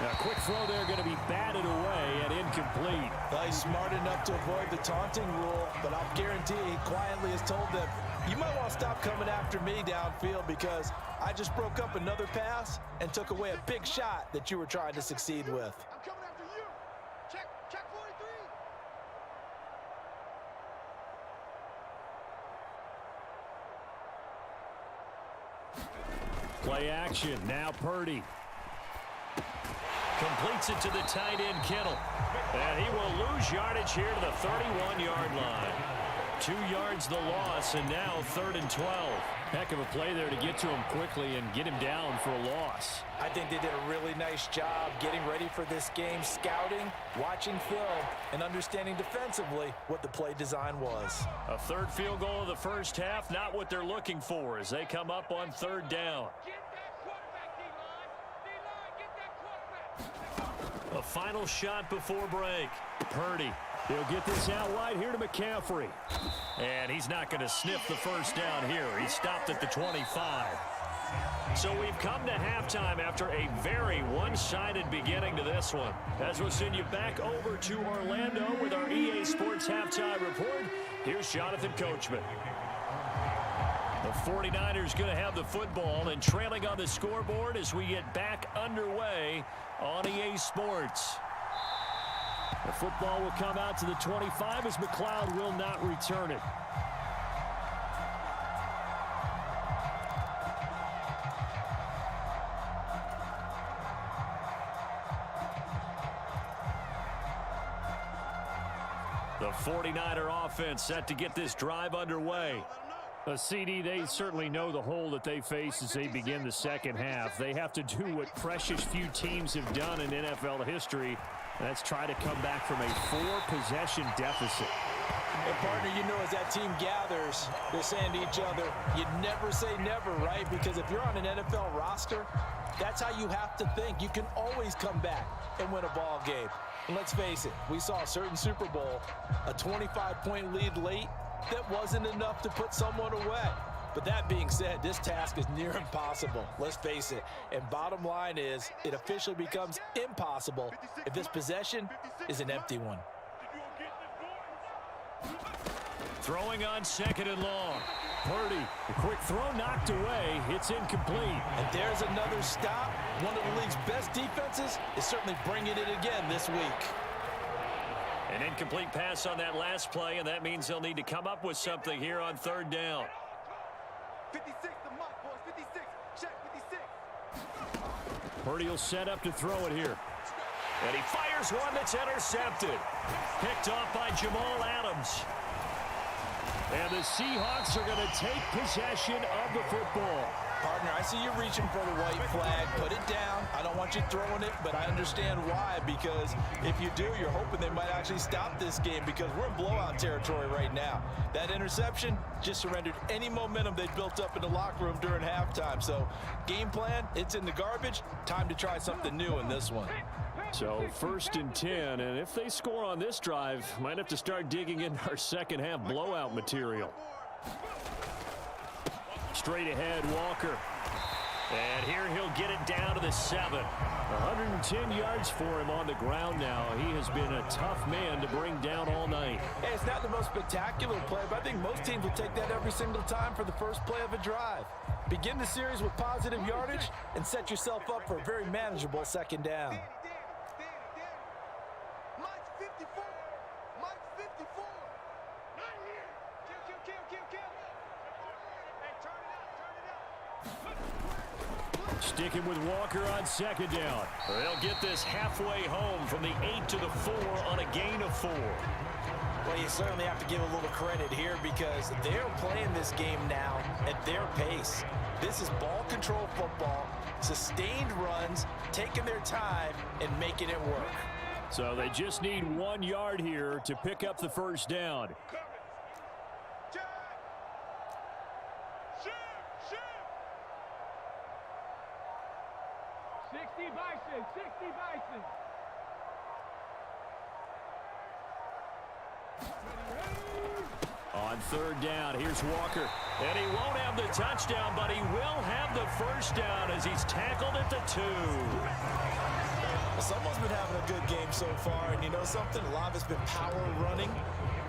[SPEAKER 1] A quick throw there, going to be batted away and incomplete.
[SPEAKER 4] Well, he's smart enough to avoid the taunting rule, but I'll guarantee he quietly has told them, you might want to stop coming after me downfield because I just broke up another pass and took away a big shot that you were trying to succeed with.
[SPEAKER 3] I'm coming after you. Check 43.
[SPEAKER 1] Play action. Now Purdy.
[SPEAKER 2] Completes it to the tight end, Kittle. And he will lose yardage here to the 31-yard line. 2 yards the loss, and now 3rd and 12.
[SPEAKER 1] Heck of a play there to get to him quickly and get him down for a loss.
[SPEAKER 4] I think they did a really nice job getting ready for this game, scouting, watching film, and understanding defensively what the play design was.
[SPEAKER 2] A third field goal of the first half, not what they're looking for as they come up on 3rd down.
[SPEAKER 3] Get that quarterback, D-line. D-line, get that quarterback.
[SPEAKER 2] A final shot before break.
[SPEAKER 1] Purdy. He'll get this out wide here to McCaffrey.
[SPEAKER 2] And he's not going to sniff the first down here. He stopped at the 25. So we've come to halftime after a very one-sided beginning to this one. As we'll send you back over to Orlando with our EA Sports Halftime Report, here's Jonathan Coachman. The 49ers going to have the football and trailing on the scoreboard as we get back underway on EA Sports.
[SPEAKER 1] The football will come out to the 25 as McLeod will not return it.
[SPEAKER 2] The 49er offense set to get this drive underway.
[SPEAKER 1] CD, they certainly know the hole that they face as they begin the second half. They have to do what precious few teams have done in NFL history. That's try to come back from a 4-possession deficit.
[SPEAKER 4] And partner, you know, as that team gathers, they're saying to each other, you never say never, right? Because if you're on an NFL roster, that's how you have to think. You can always come back and win a ball game. And let's face it, we saw a certain Super Bowl, a 25-point lead late, that wasn't enough to put someone away. But that being said, this task is near impossible. Let's face it. And bottom line is, it officially becomes impossible if this possession is an empty one.
[SPEAKER 2] Throwing on 2nd and long.
[SPEAKER 1] Purdy, the quick throw knocked away. It's incomplete.
[SPEAKER 4] And there's another stop. One of the league's best defenses is certainly bringing it again this week.
[SPEAKER 2] An incomplete pass on that last play, and that means they'll need to come up with something here on 3rd down.
[SPEAKER 3] 56, the mark, boys. 56. Check 56.
[SPEAKER 1] Purdy will set up to throw it here.
[SPEAKER 2] And he fires one that's intercepted. Picked off by Jamal Adams.
[SPEAKER 1] And the Seahawks are going to take possession of the football.
[SPEAKER 4] Partner, I see you reaching for the white flag. Put it down. I don't want you throwing it, but I understand why. Because if you do, you're hoping they might actually stop this game because we're in blowout territory right now. That interception just surrendered any momentum they built up in the locker room during halftime. So game plan, it's in the garbage. Time to try something new in this one.
[SPEAKER 1] So 1st and 10, and if they score on this drive, might have to start digging into our second half blowout material. Straight ahead, Walker.
[SPEAKER 2] And here he'll get it down to the 7.
[SPEAKER 1] 110 yards for him on the ground now. He has been a tough man to bring down all night.
[SPEAKER 4] Hey, it's not the most spectacular play, but I think most teams will take that every single time for the first play of a drive. Begin the series with positive yardage and set yourself up for a very manageable second down.
[SPEAKER 3] Danny. Mike's 54. Mike's 54. Not here. Kill. Hey, turn it up.
[SPEAKER 1] Sticking with Walker on second down.
[SPEAKER 2] They'll get this halfway home from the 8 to the 4 on a gain of 4.
[SPEAKER 4] Well, you certainly have to give a little credit here because they're playing this game now at their pace. This is ball control football, sustained runs, taking their time and making it work.
[SPEAKER 1] So they just need 1 yard here to pick up the first down.
[SPEAKER 3] Shoot. 60 Bison.
[SPEAKER 1] On third down, here's Walker.
[SPEAKER 2] And he won't have the touchdown, but he will have the first down as he's tackled at the 2.
[SPEAKER 4] Well, someone's been having a good game so far, and you know something? A lot of it's been power running.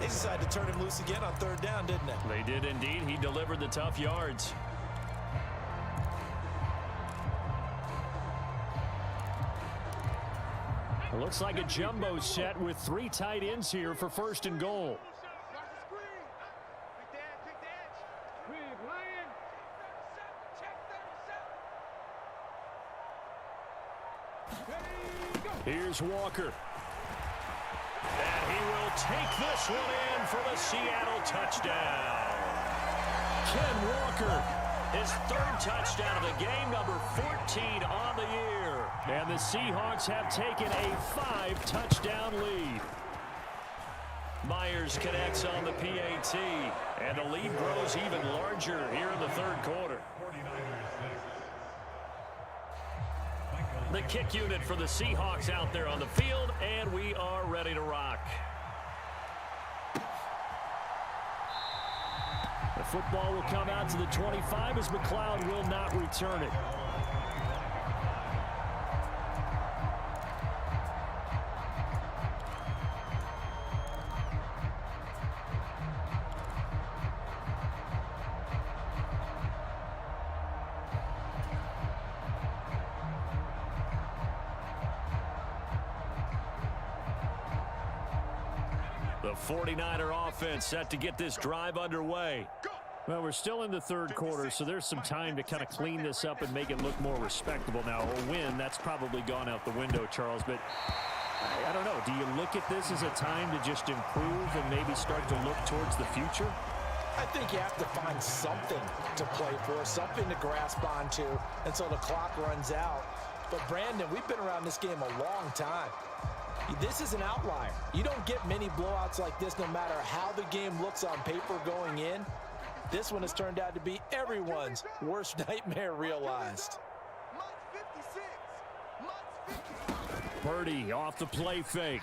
[SPEAKER 4] They decided to turn him loose again on third down, didn't they?
[SPEAKER 2] They did indeed. He delivered the tough yards.
[SPEAKER 1] It looks like a jumbo set with 3 tight ends here for first and goal. Here's Walker.
[SPEAKER 2] And he will take this one in for the Seattle touchdown.
[SPEAKER 1] Ken Walker.
[SPEAKER 2] His 3rd touchdown of the game, number 14 on the year.
[SPEAKER 1] And the Seahawks have taken a 5-touchdown lead.
[SPEAKER 2] Myers connects on the PAT, and the lead grows even larger here in the 3rd quarter. The kick unit for the Seahawks out there on the field, and we are ready to rock.
[SPEAKER 1] The football will come out to the 25 as McLeod will not return it.
[SPEAKER 2] The 49er offense set to get this drive underway.
[SPEAKER 1] Well, we're still in the 3rd quarter, so there's some time to kind of clean this up and make it look more respectable. Now, a win, that's probably gone out the window, Charles, but I don't know. Do you look at this as a time to just improve and maybe start to look towards the future?
[SPEAKER 4] I think you have to find something to play for, something to grasp onto until the clock runs out. But, Brandon, we've been around this game a long time. This is an outlier. You don't get many blowouts like this no matter how the game looks on paper going in. This one has turned out to be everyone's worst nightmare realized.
[SPEAKER 1] Purdy off the play fake.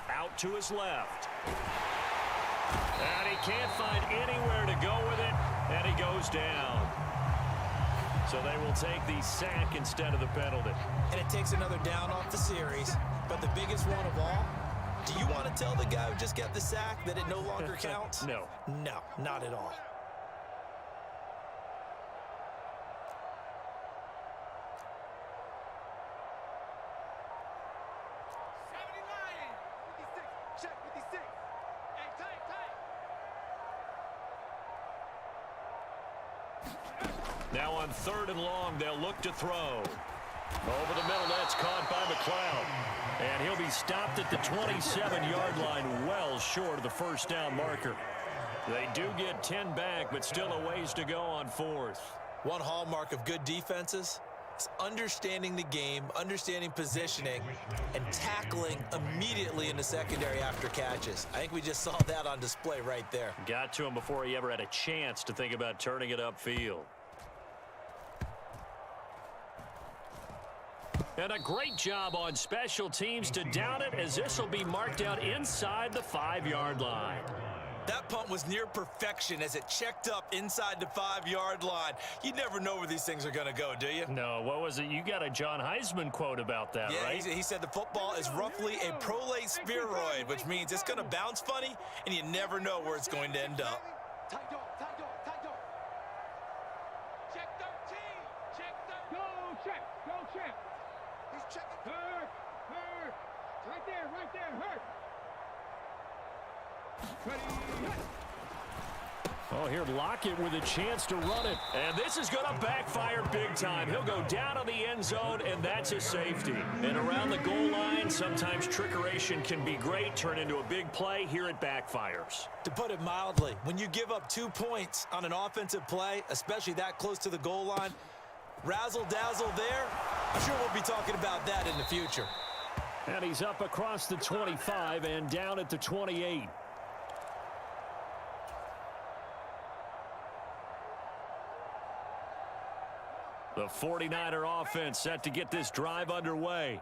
[SPEAKER 2] Out to his left. And he can't find anywhere to go with it, and he goes down. So they will take the sack instead of the penalty.
[SPEAKER 4] And it takes another down off the series. But the biggest one of all, do you want to tell the guy who just got the sack that it no longer counts?
[SPEAKER 2] No.
[SPEAKER 4] No, not at all.
[SPEAKER 2] Now on 3rd and long, they'll look to throw. Over the middle, that's caught by McLeod. And he'll be stopped at the 27-yard line, well short of the first down marker. They do get 10 back, but still a ways to go on 4th.
[SPEAKER 4] One hallmark of good defenses is understanding the game, understanding positioning, and tackling immediately in the secondary after catches. I think we just saw that on display right there.
[SPEAKER 2] Got to him before he ever had a chance to think about turning it upfield. And a great job on special teams to down it, as this will be marked out inside the 5-yard line.
[SPEAKER 4] That punt was near perfection as it checked up inside the 5-yard line. You never know where these things are going to go, do you?
[SPEAKER 2] No, what was it? You got a John Heisman quote about that,
[SPEAKER 4] yeah,
[SPEAKER 2] right?
[SPEAKER 4] He said the football is roughly a prolate spheroid, which means it's going to bounce funny, and you never know where it's going to end up.
[SPEAKER 3] Tight dog. Check 13. check. Go check. He's checking. Hurt. Hurt. Right there. Right there. Hurt. Ready.
[SPEAKER 1] Oh, here Lockett with a chance to run it.
[SPEAKER 2] And this is going to backfire big time. He'll go down on the end zone, and that's a safety. And around the goal line, sometimes trickeration can be great, turn into a big play. Here it backfires.
[SPEAKER 4] To put it mildly, when you give up 2 points on an offensive play, especially that close to the goal line, razzle-dazzle there, I'm sure we'll be talking about that in the future.
[SPEAKER 1] And he's up across the 25 and down at the 28.
[SPEAKER 2] The 49er offense set to get this drive underway.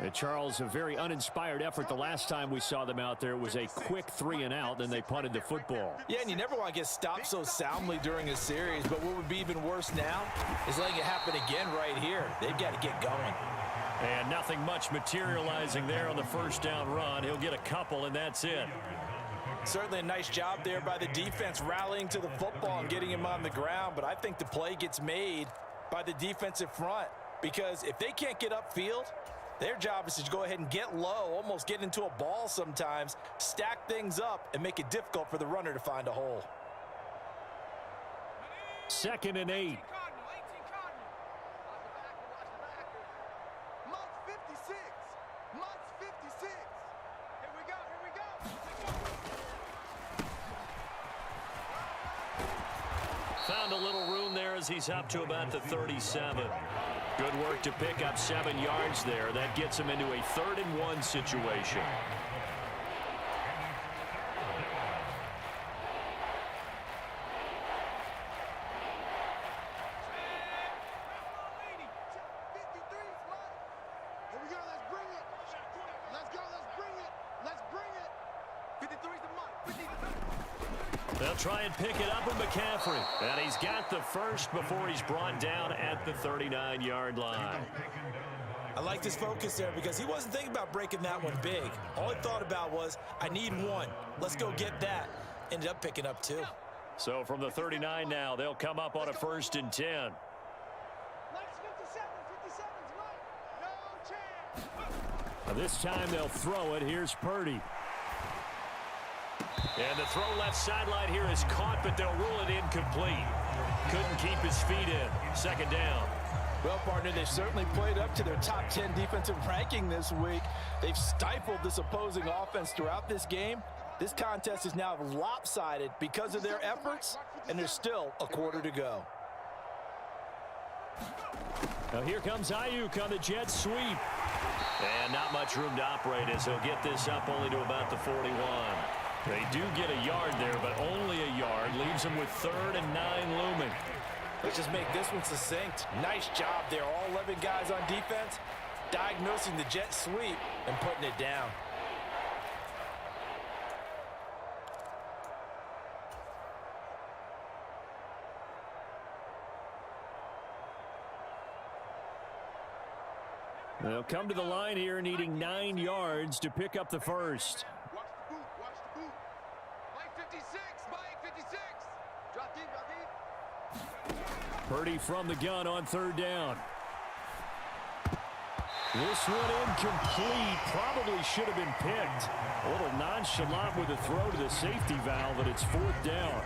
[SPEAKER 1] And Charles, a very uninspired effort. The last time we saw them out there was a quick 3 and out, and they punted the football.
[SPEAKER 4] Yeah, and you never want to get stopped so soundly during a series, but what would be even worse now is letting it happen again right here. They've got to get going.
[SPEAKER 2] And nothing much materializing there on the first down run. He'll get a couple, and that's it.
[SPEAKER 4] Certainly a nice job there by the defense rallying to the football and getting him on the ground, but I think the play gets made by the defensive front, because if they can't get upfield, their job is to go ahead and get low, almost get into a ball sometimes, stack things up, and make it difficult for the runner to find a hole.
[SPEAKER 1] 2nd and 8.
[SPEAKER 3] Month 56. Month 56. Here we go. Here we go.
[SPEAKER 2] Found a little room there as he's up to about the 37. Good work to pick up 7 yards there. That gets him into a 3rd and 1 situation. They'll try and pick it up with McCaffrey. And he's got the first before he's brought down at the 39-yard line.
[SPEAKER 4] I like this focus there because he wasn't thinking about breaking that one big. All he thought about was, I need 1. Let's go get that. Ended up picking up 2.
[SPEAKER 2] So from the 39 now, they'll come up on a 1st and 10.
[SPEAKER 3] Let's 57. 57's right. No chance.
[SPEAKER 1] Now this time they'll throw it. Here's Purdy.
[SPEAKER 2] And the throw left sideline here is caught, but they'll rule it incomplete. Couldn't keep his feet in. 2nd down.
[SPEAKER 4] Well, partner, they've certainly played up to their top 10 defensive ranking this week. They've stifled this opposing offense throughout this game. This contest is now lopsided because of their efforts, and there's still a quarter to go.
[SPEAKER 1] Now here comes Ayuk on the jet sweep.
[SPEAKER 2] And not much room to operate as he'll get this up only to about the 41. They do get a yard there, but only a yard. Leaves them with 3rd and 9 looming.
[SPEAKER 4] Let's just make this one succinct. Nice job there. All 11 guys on defense diagnosing the jet sweep and putting it down.
[SPEAKER 1] They'll come to the line here needing 9 yards to pick up the first.
[SPEAKER 3] Watch the boot. Watch the boot. Mike 56. Mike 56. Drop deep. Drop deep.
[SPEAKER 1] Purdy from the gun on 3rd down. This one incomplete. Probably should have been picked. A little nonchalant with a throw to the safety valve, and it's 4th down.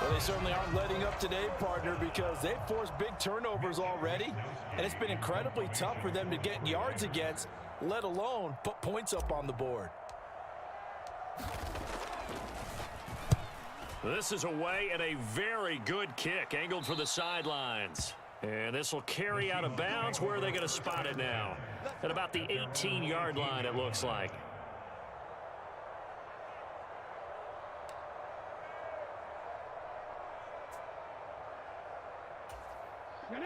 [SPEAKER 4] Well, they certainly aren't letting up today, partner, because they've forced big turnovers already, and it's been incredibly tough for them to get yards against, let alone put points up on the board.
[SPEAKER 2] This is away and a very good kick angled for the sidelines. And this will carry out of bounds. Where are they going to spot it now? At about the 18-yard line, it looks like.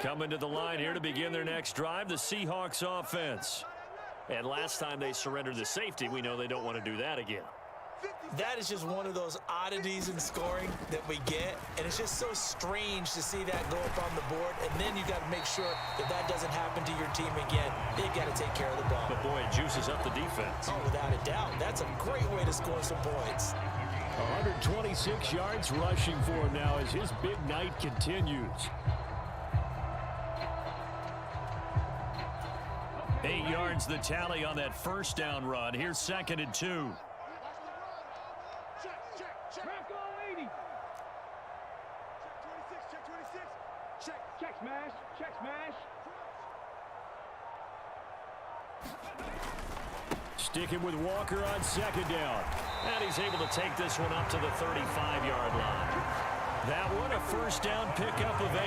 [SPEAKER 2] Coming to the line here to begin their next drive, the Seahawks offense. And last time they surrendered the safety, we know they don't want to do that again.
[SPEAKER 4] That is just one of those oddities in scoring that we get, and it's just so strange to see that go up on the board, and then you got to make sure that that doesn't happen to your team again. They got to take care of the ball.
[SPEAKER 2] But boy, it juices up the defense.
[SPEAKER 4] Oh, without a doubt. That's a great way to score some points.
[SPEAKER 1] 126 yards rushing for him now as his big night continues.
[SPEAKER 2] yards the tally on that first down run. Here's 2nd and 2.
[SPEAKER 3] Check on 80. Check 26. Check smash. Check smash.
[SPEAKER 1] Sticking with Walker on 2nd down.
[SPEAKER 2] And he's able to take this one up to the 35-yard line. That one a first down pickup of 8.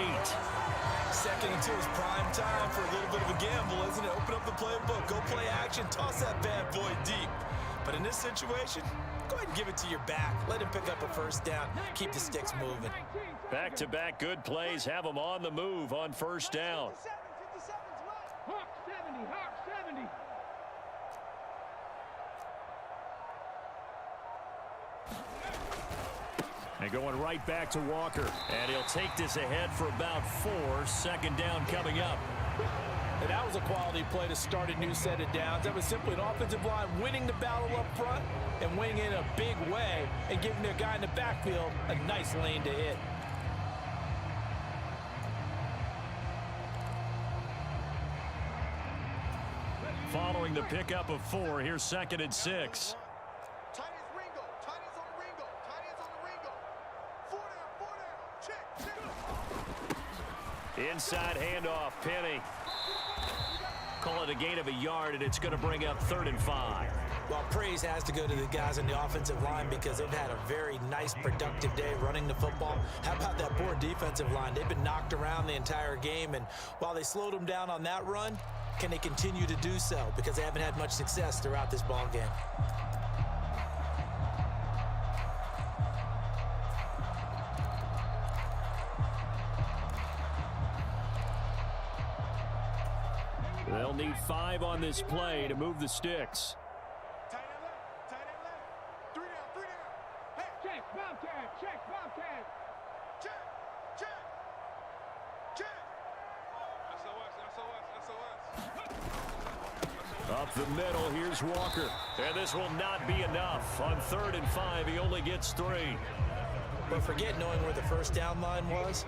[SPEAKER 4] 2nd and 2 is prime time for a little bit of a gamble, isn't it? Open up the playbook, go play action, toss that bad boy deep. But in this situation, go ahead and give it to your back. Let him pick up a first down, keep the sticks moving.
[SPEAKER 2] Back-to-back good plays have them on the move on first down.
[SPEAKER 3] 57's right. Hawk 70. Hawk 70.
[SPEAKER 1] And going right back to Walker.
[SPEAKER 2] And he'll take this ahead for about 4. 2nd down coming up.
[SPEAKER 4] And that was a quality play to start a new set of downs. That was simply an offensive line winning the battle up front and winning in a big way and giving their guy in the backfield a nice lane to hit.
[SPEAKER 2] Following the pickup of 4, here's 2nd and 6.
[SPEAKER 3] Tight ends Ringo. Tight ends on the Ringo. Tight ends on the Ringo. 4 down. Check.
[SPEAKER 2] Inside handoff, Penny. Call it a gain of a yard, and it's going to bring up 3rd and 5.
[SPEAKER 4] Well, praise has to go to the guys on the offensive line because they've had a very nice, productive day running the football. How about that poor defensive line? They've been knocked around the entire game, and while they slowed them down on that run, can they continue to do so? Because they haven't had much success throughout this ball game.
[SPEAKER 1] They'll need 5 on this play to move the sticks.
[SPEAKER 3] Tight end left. Tight end left. 3 down. 3 down. Hey. Check. Bobcat. Check. Bobcat. Check. Check. Check.
[SPEAKER 1] Up the middle, here's Walker.
[SPEAKER 2] And this will not be enough. On 3rd and 5, he only gets 3.
[SPEAKER 4] But forget knowing where the first down line was.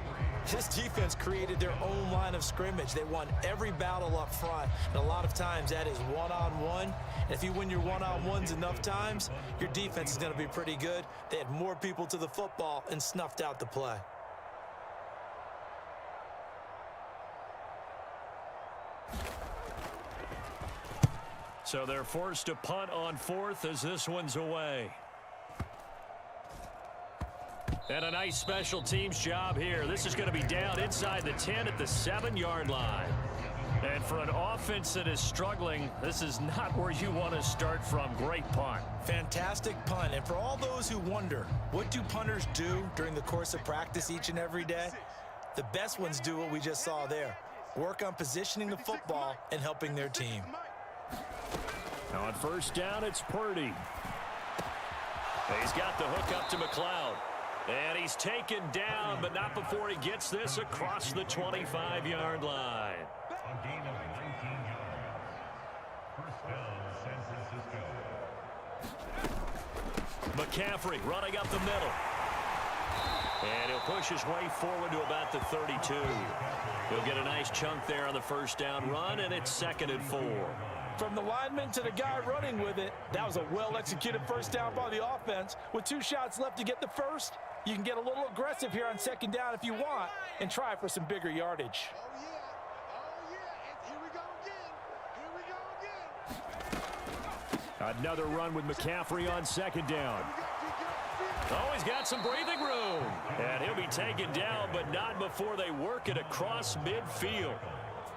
[SPEAKER 4] This defense created their own line of scrimmage. They won every battle up front, and a lot of times that is one-on-one. And if you win your one-on-ones enough times, your defense is going to be pretty good. They had more people to the football and snuffed out the play.
[SPEAKER 2] So they're forced to punt on 4th as this one's away. And a nice special teams job here. This is going to be down inside the 10 at the 7-yard line. And for an offense that is struggling, this is not where you want to start from. Great punt.
[SPEAKER 4] Fantastic punt. And for all those who wonder, what do punters do during the course of practice each and every day? The best ones do what we just saw there. Work on positioning the football and helping their team.
[SPEAKER 1] Now on first down, it's Purdy.
[SPEAKER 2] He's got the hook up to McLeod. And he's taken down, but not before he gets this across the 25-yard line.
[SPEAKER 5] A gain of 19 yards. First down, San Francisco.
[SPEAKER 2] McCaffrey running up the middle. And he'll push his way forward to about the 32. He'll get a nice chunk there on the first down run, and it's 2nd and 4.
[SPEAKER 4] From the lineman to the guy running with it, that was a well-executed first down by the offense. With 2 shots left to get the first, you can get a little aggressive here on 2nd down if you want and try for some bigger yardage.
[SPEAKER 3] Oh, yeah. Oh, yeah. And here we go again.
[SPEAKER 1] Another run with McCaffrey on 2nd down.
[SPEAKER 2] Oh, he's got some breathing room. And he'll be taken down, but not before they work it across midfield.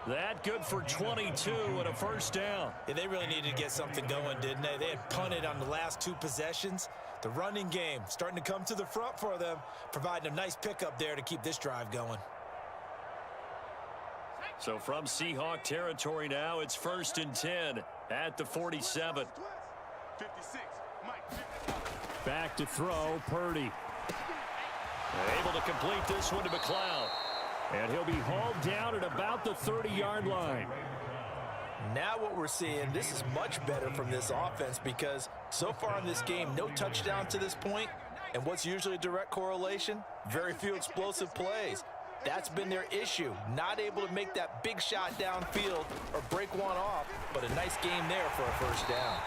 [SPEAKER 2] That good for 22 and a first down.
[SPEAKER 4] Yeah, they really needed to get something going, didn't they? They had punted on the last 2 possessions. The running game starting to come to the front for them, providing a nice pickup there to keep this drive going.
[SPEAKER 2] So from Seahawk territory now, it's 1st and 10 at the 47.
[SPEAKER 3] 56. Mike.
[SPEAKER 1] Back to throw, Purdy.
[SPEAKER 2] Able to complete this one to McLeod.
[SPEAKER 1] And he'll be hauled down at about the 30-yard line.
[SPEAKER 4] Now what we're seeing, this is much better from this offense because so far in this game, no touchdown to this point. And what's usually a direct correlation? Very few explosive plays. That's been their issue. Not able to make that big shot downfield or break one off, but a nice game there for a first down.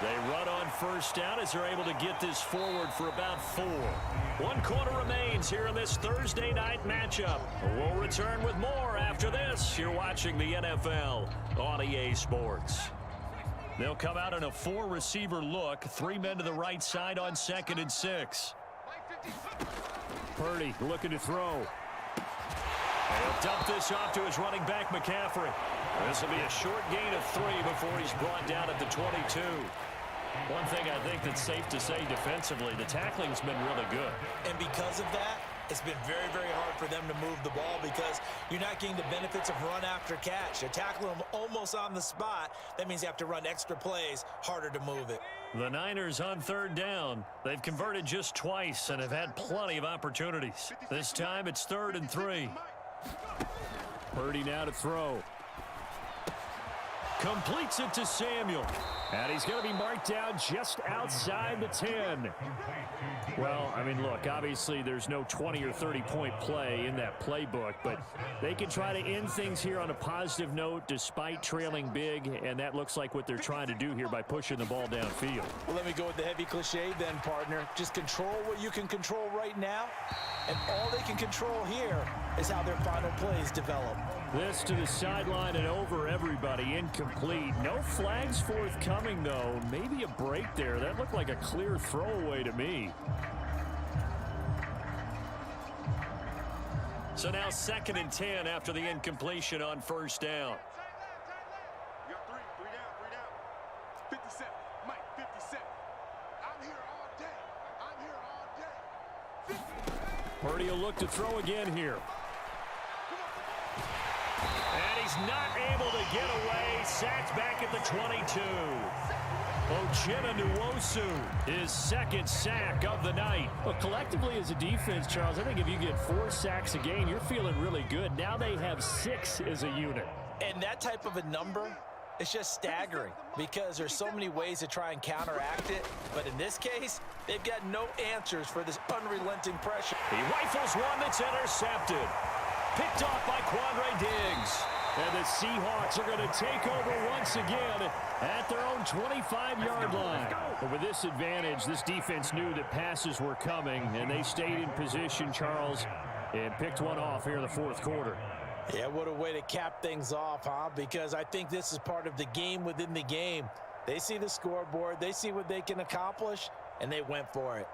[SPEAKER 2] They run on first down as they're able to get this forward for about 4. 1 quarter remains here in this Thursday night matchup. We'll return with more after this. You're watching the NFL on EA Sports. They'll come out in a 4-receiver look. 3 men to the right side on 2nd and 6.
[SPEAKER 1] Purdy looking to throw.
[SPEAKER 2] He'll dump this off to his running back, McCaffrey. This will be a short gain of 3 before he's brought down at the 22. One thing I think that's safe to say defensively, the tackling's been really good.
[SPEAKER 4] And because of that, it's been very, very hard for them to move the ball because you're not getting the benefits of run after catch. They're tackling them almost on the spot. That means you have to run extra plays, harder to move it.
[SPEAKER 2] The Niners on 3rd down. They've converted just twice and have had plenty of opportunities. This time it's 3rd and 3.
[SPEAKER 1] Purdy now to throw.
[SPEAKER 2] Completes it to Samuel.
[SPEAKER 1] And he's going to be marked down just outside the 10. Well, I mean, look, obviously there's no 20 or 30-point play in that playbook, but they can try to end things here on a positive note despite trailing big, and that looks like what they're trying to do here by pushing the ball downfield.
[SPEAKER 4] Well, let me go with the heavy cliche then, partner. Just control what you can control right now, and all they can control here is how their final plays develop.
[SPEAKER 1] This to the sideline and over everybody, incomplete. No flags forthcoming, though. Maybe a break there. That looked like a clear throwaway to me.
[SPEAKER 2] So now 2nd and 10 after the incompletion on 1st down.
[SPEAKER 3] You got 3 down. 57. Mike, 57. I'm here all day. 50.
[SPEAKER 1] Purdy will look to throw again here.
[SPEAKER 2] And he's not able to get away. Sacked back at the 22. Ochena Nwosu, his 2nd sack of the night.
[SPEAKER 1] Well, collectively as a defense, Charles, I think if you get 4 sacks a game, you're feeling really good. Now they have 6 as a unit.
[SPEAKER 4] And that type of a number, it's just staggering because there's so many ways to try and counteract it. But in this case, they've got no answers for this unrelenting pressure.
[SPEAKER 2] He rifles one that's intercepted. Picked off by Quandre Diggs.
[SPEAKER 1] And the Seahawks are going to take over once again at their own 25-yard line. But with this advantage, this defense knew that passes were coming, and they stayed in position, Charles, and picked one off here in the 4th quarter.
[SPEAKER 4] Yeah, what a way to cap things off, huh? Because I think this is part of the game within the game. They see the scoreboard, they see what they can accomplish, and they went for it.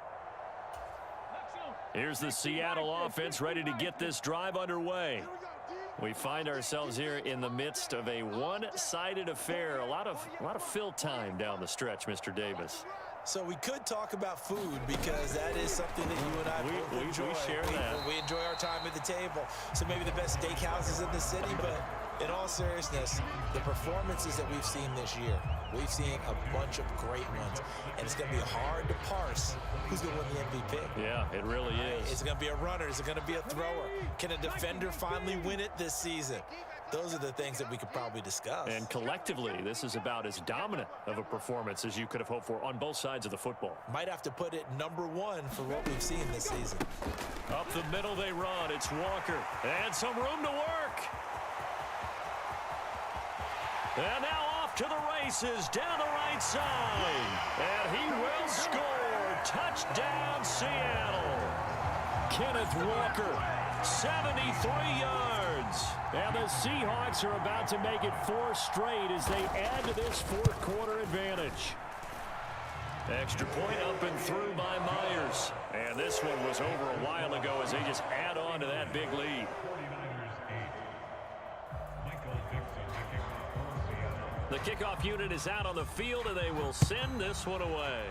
[SPEAKER 2] Here's the Seattle offense ready to get this drive underway. We find ourselves here in the midst of a one-sided affair. A lot of fill time down the stretch, Mr. Davis.
[SPEAKER 4] So we could talk about food because that is something that you and I both enjoy.
[SPEAKER 2] We share that.
[SPEAKER 4] We enjoy our time at the table. So maybe the best steakhouses in the city, but in all seriousness, the performances that we've seen this year, we've seen a bunch of great ones, and it's going to be hard to parse who's going to win the MVP.
[SPEAKER 2] Yeah, it really is.
[SPEAKER 4] Is it going to be a runner? Is it going to be a thrower? Can a defender finally win it this season? Those are the things that we could probably discuss.
[SPEAKER 2] And collectively, this is about as dominant of a performance as you could have hoped for on both sides of the football.
[SPEAKER 4] Might have to put it #1 for what we've seen this season.
[SPEAKER 2] Up the middle they run. It's Walker. And some room to work. And now off to the races down the right side. And he will score. Touchdown, Seattle.
[SPEAKER 1] Kenneth Walker,
[SPEAKER 2] 73 yards.
[SPEAKER 1] and the Seahawks are about to make it 4 straight as they add to this 4th quarter advantage.
[SPEAKER 2] Extra point up and through by Myers. And this one was over a while ago as they just add on to that big lead. The kickoff unit is out on the field, and they will send this one away.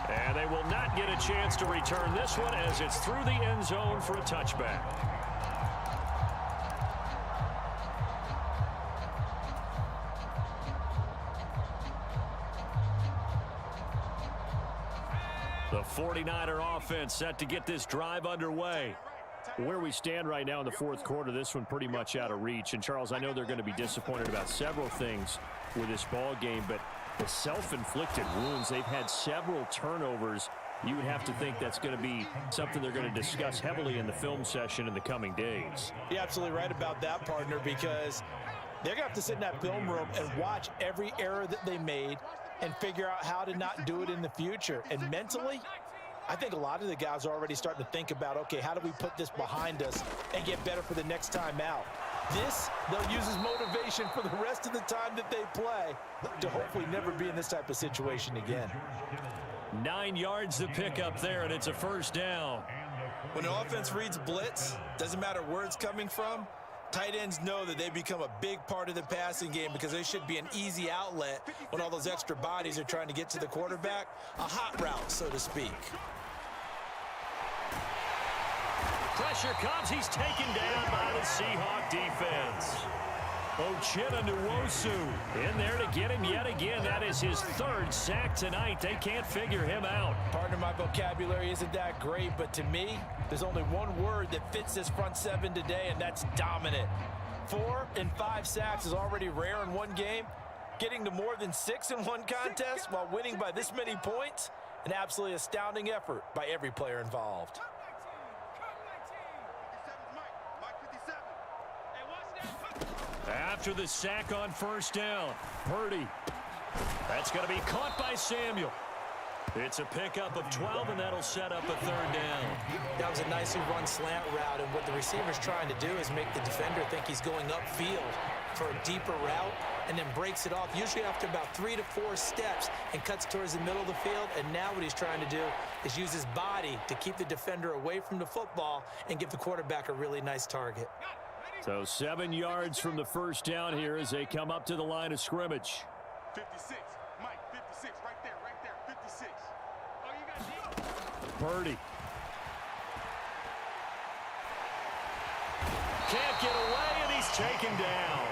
[SPEAKER 2] And they will not get a chance to return this one as it's through the end zone for a touchback. The 49er offense set to get this drive underway.
[SPEAKER 1] Where we stand right now in the 4th quarter, this one pretty much out of reach. And, Charles, I know they're going to be disappointed about several things with this ball game, but the self-inflicted wounds, they've had several turnovers you would have to think that's going to be something they're going to discuss heavily in the film session in the coming days.
[SPEAKER 4] You're absolutely right about that, partner, because they're going to have to sit in that film room and watch every error that they made and figure out how to not do it in the future. And mentally, I think a lot of the guys are already starting to think about, okay, how do we put this behind us and get better for the next time out? This, they'll use as motivation for the rest of the time that they play to hopefully never be in this type of situation again.
[SPEAKER 2] 9 yards to pick up there, and it's a first down.
[SPEAKER 4] When an offense reads blitz, doesn't matter where it's coming from, tight ends know that they become a big part of the passing game because they should be an easy outlet when all those extra bodies are trying to get to the quarterback. A hot route, so to speak.
[SPEAKER 2] Pressure comes. He's taken down by the Seahawk defense. Uchenna Nwosu in there to get him yet again. That is his 3rd sack tonight. They can't figure him out.
[SPEAKER 4] Partner, my vocabulary isn't that great, but to me, there's only one word that fits this front 7 today, and that's dominant. 4 and 5 sacks is already rare in one game. Getting to more than 6 in one contest while winning by this many points, an absolutely astounding effort by every player involved.
[SPEAKER 2] After the sack on first down, Purdy. That's going to be caught by Samuel. It's a pickup of 12, and that'll set up a 3rd down.
[SPEAKER 4] That was a nicely run slant route, and what the receiver's trying to do is make the defender think he's going upfield for a deeper route, and then breaks it off, usually after about 3 to 4 steps, and cuts towards the middle of the field. And now what he's trying to do is use his body to keep the defender away from the football and give the quarterback a really nice target.
[SPEAKER 1] So 7 yards from the first down here as they come up to the line of scrimmage.
[SPEAKER 3] 56, Mike, 56, right there, 56. Oh, you got
[SPEAKER 1] Purdy.
[SPEAKER 2] Can't get away, and he's taken down.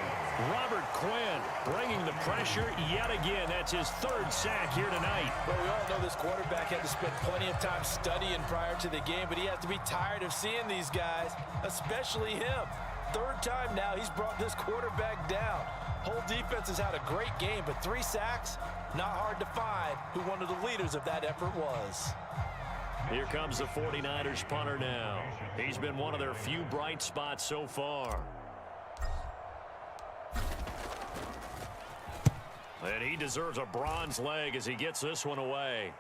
[SPEAKER 2] Robert Quinn bringing the pressure yet again. That's his 3rd sack here tonight.
[SPEAKER 4] Well, we all know this quarterback had to spend plenty of time studying prior to the game, but he has to be tired of seeing these guys, especially him. 3rd time now he's brought this quarterback down. Whole defense has had a great game, but 3 sacks, not hard to find who one of the leaders of that effort was.
[SPEAKER 2] Here comes the 49ers punter now. He's been one of their few bright spots so far. And he deserves a bronze leg as he gets this one away.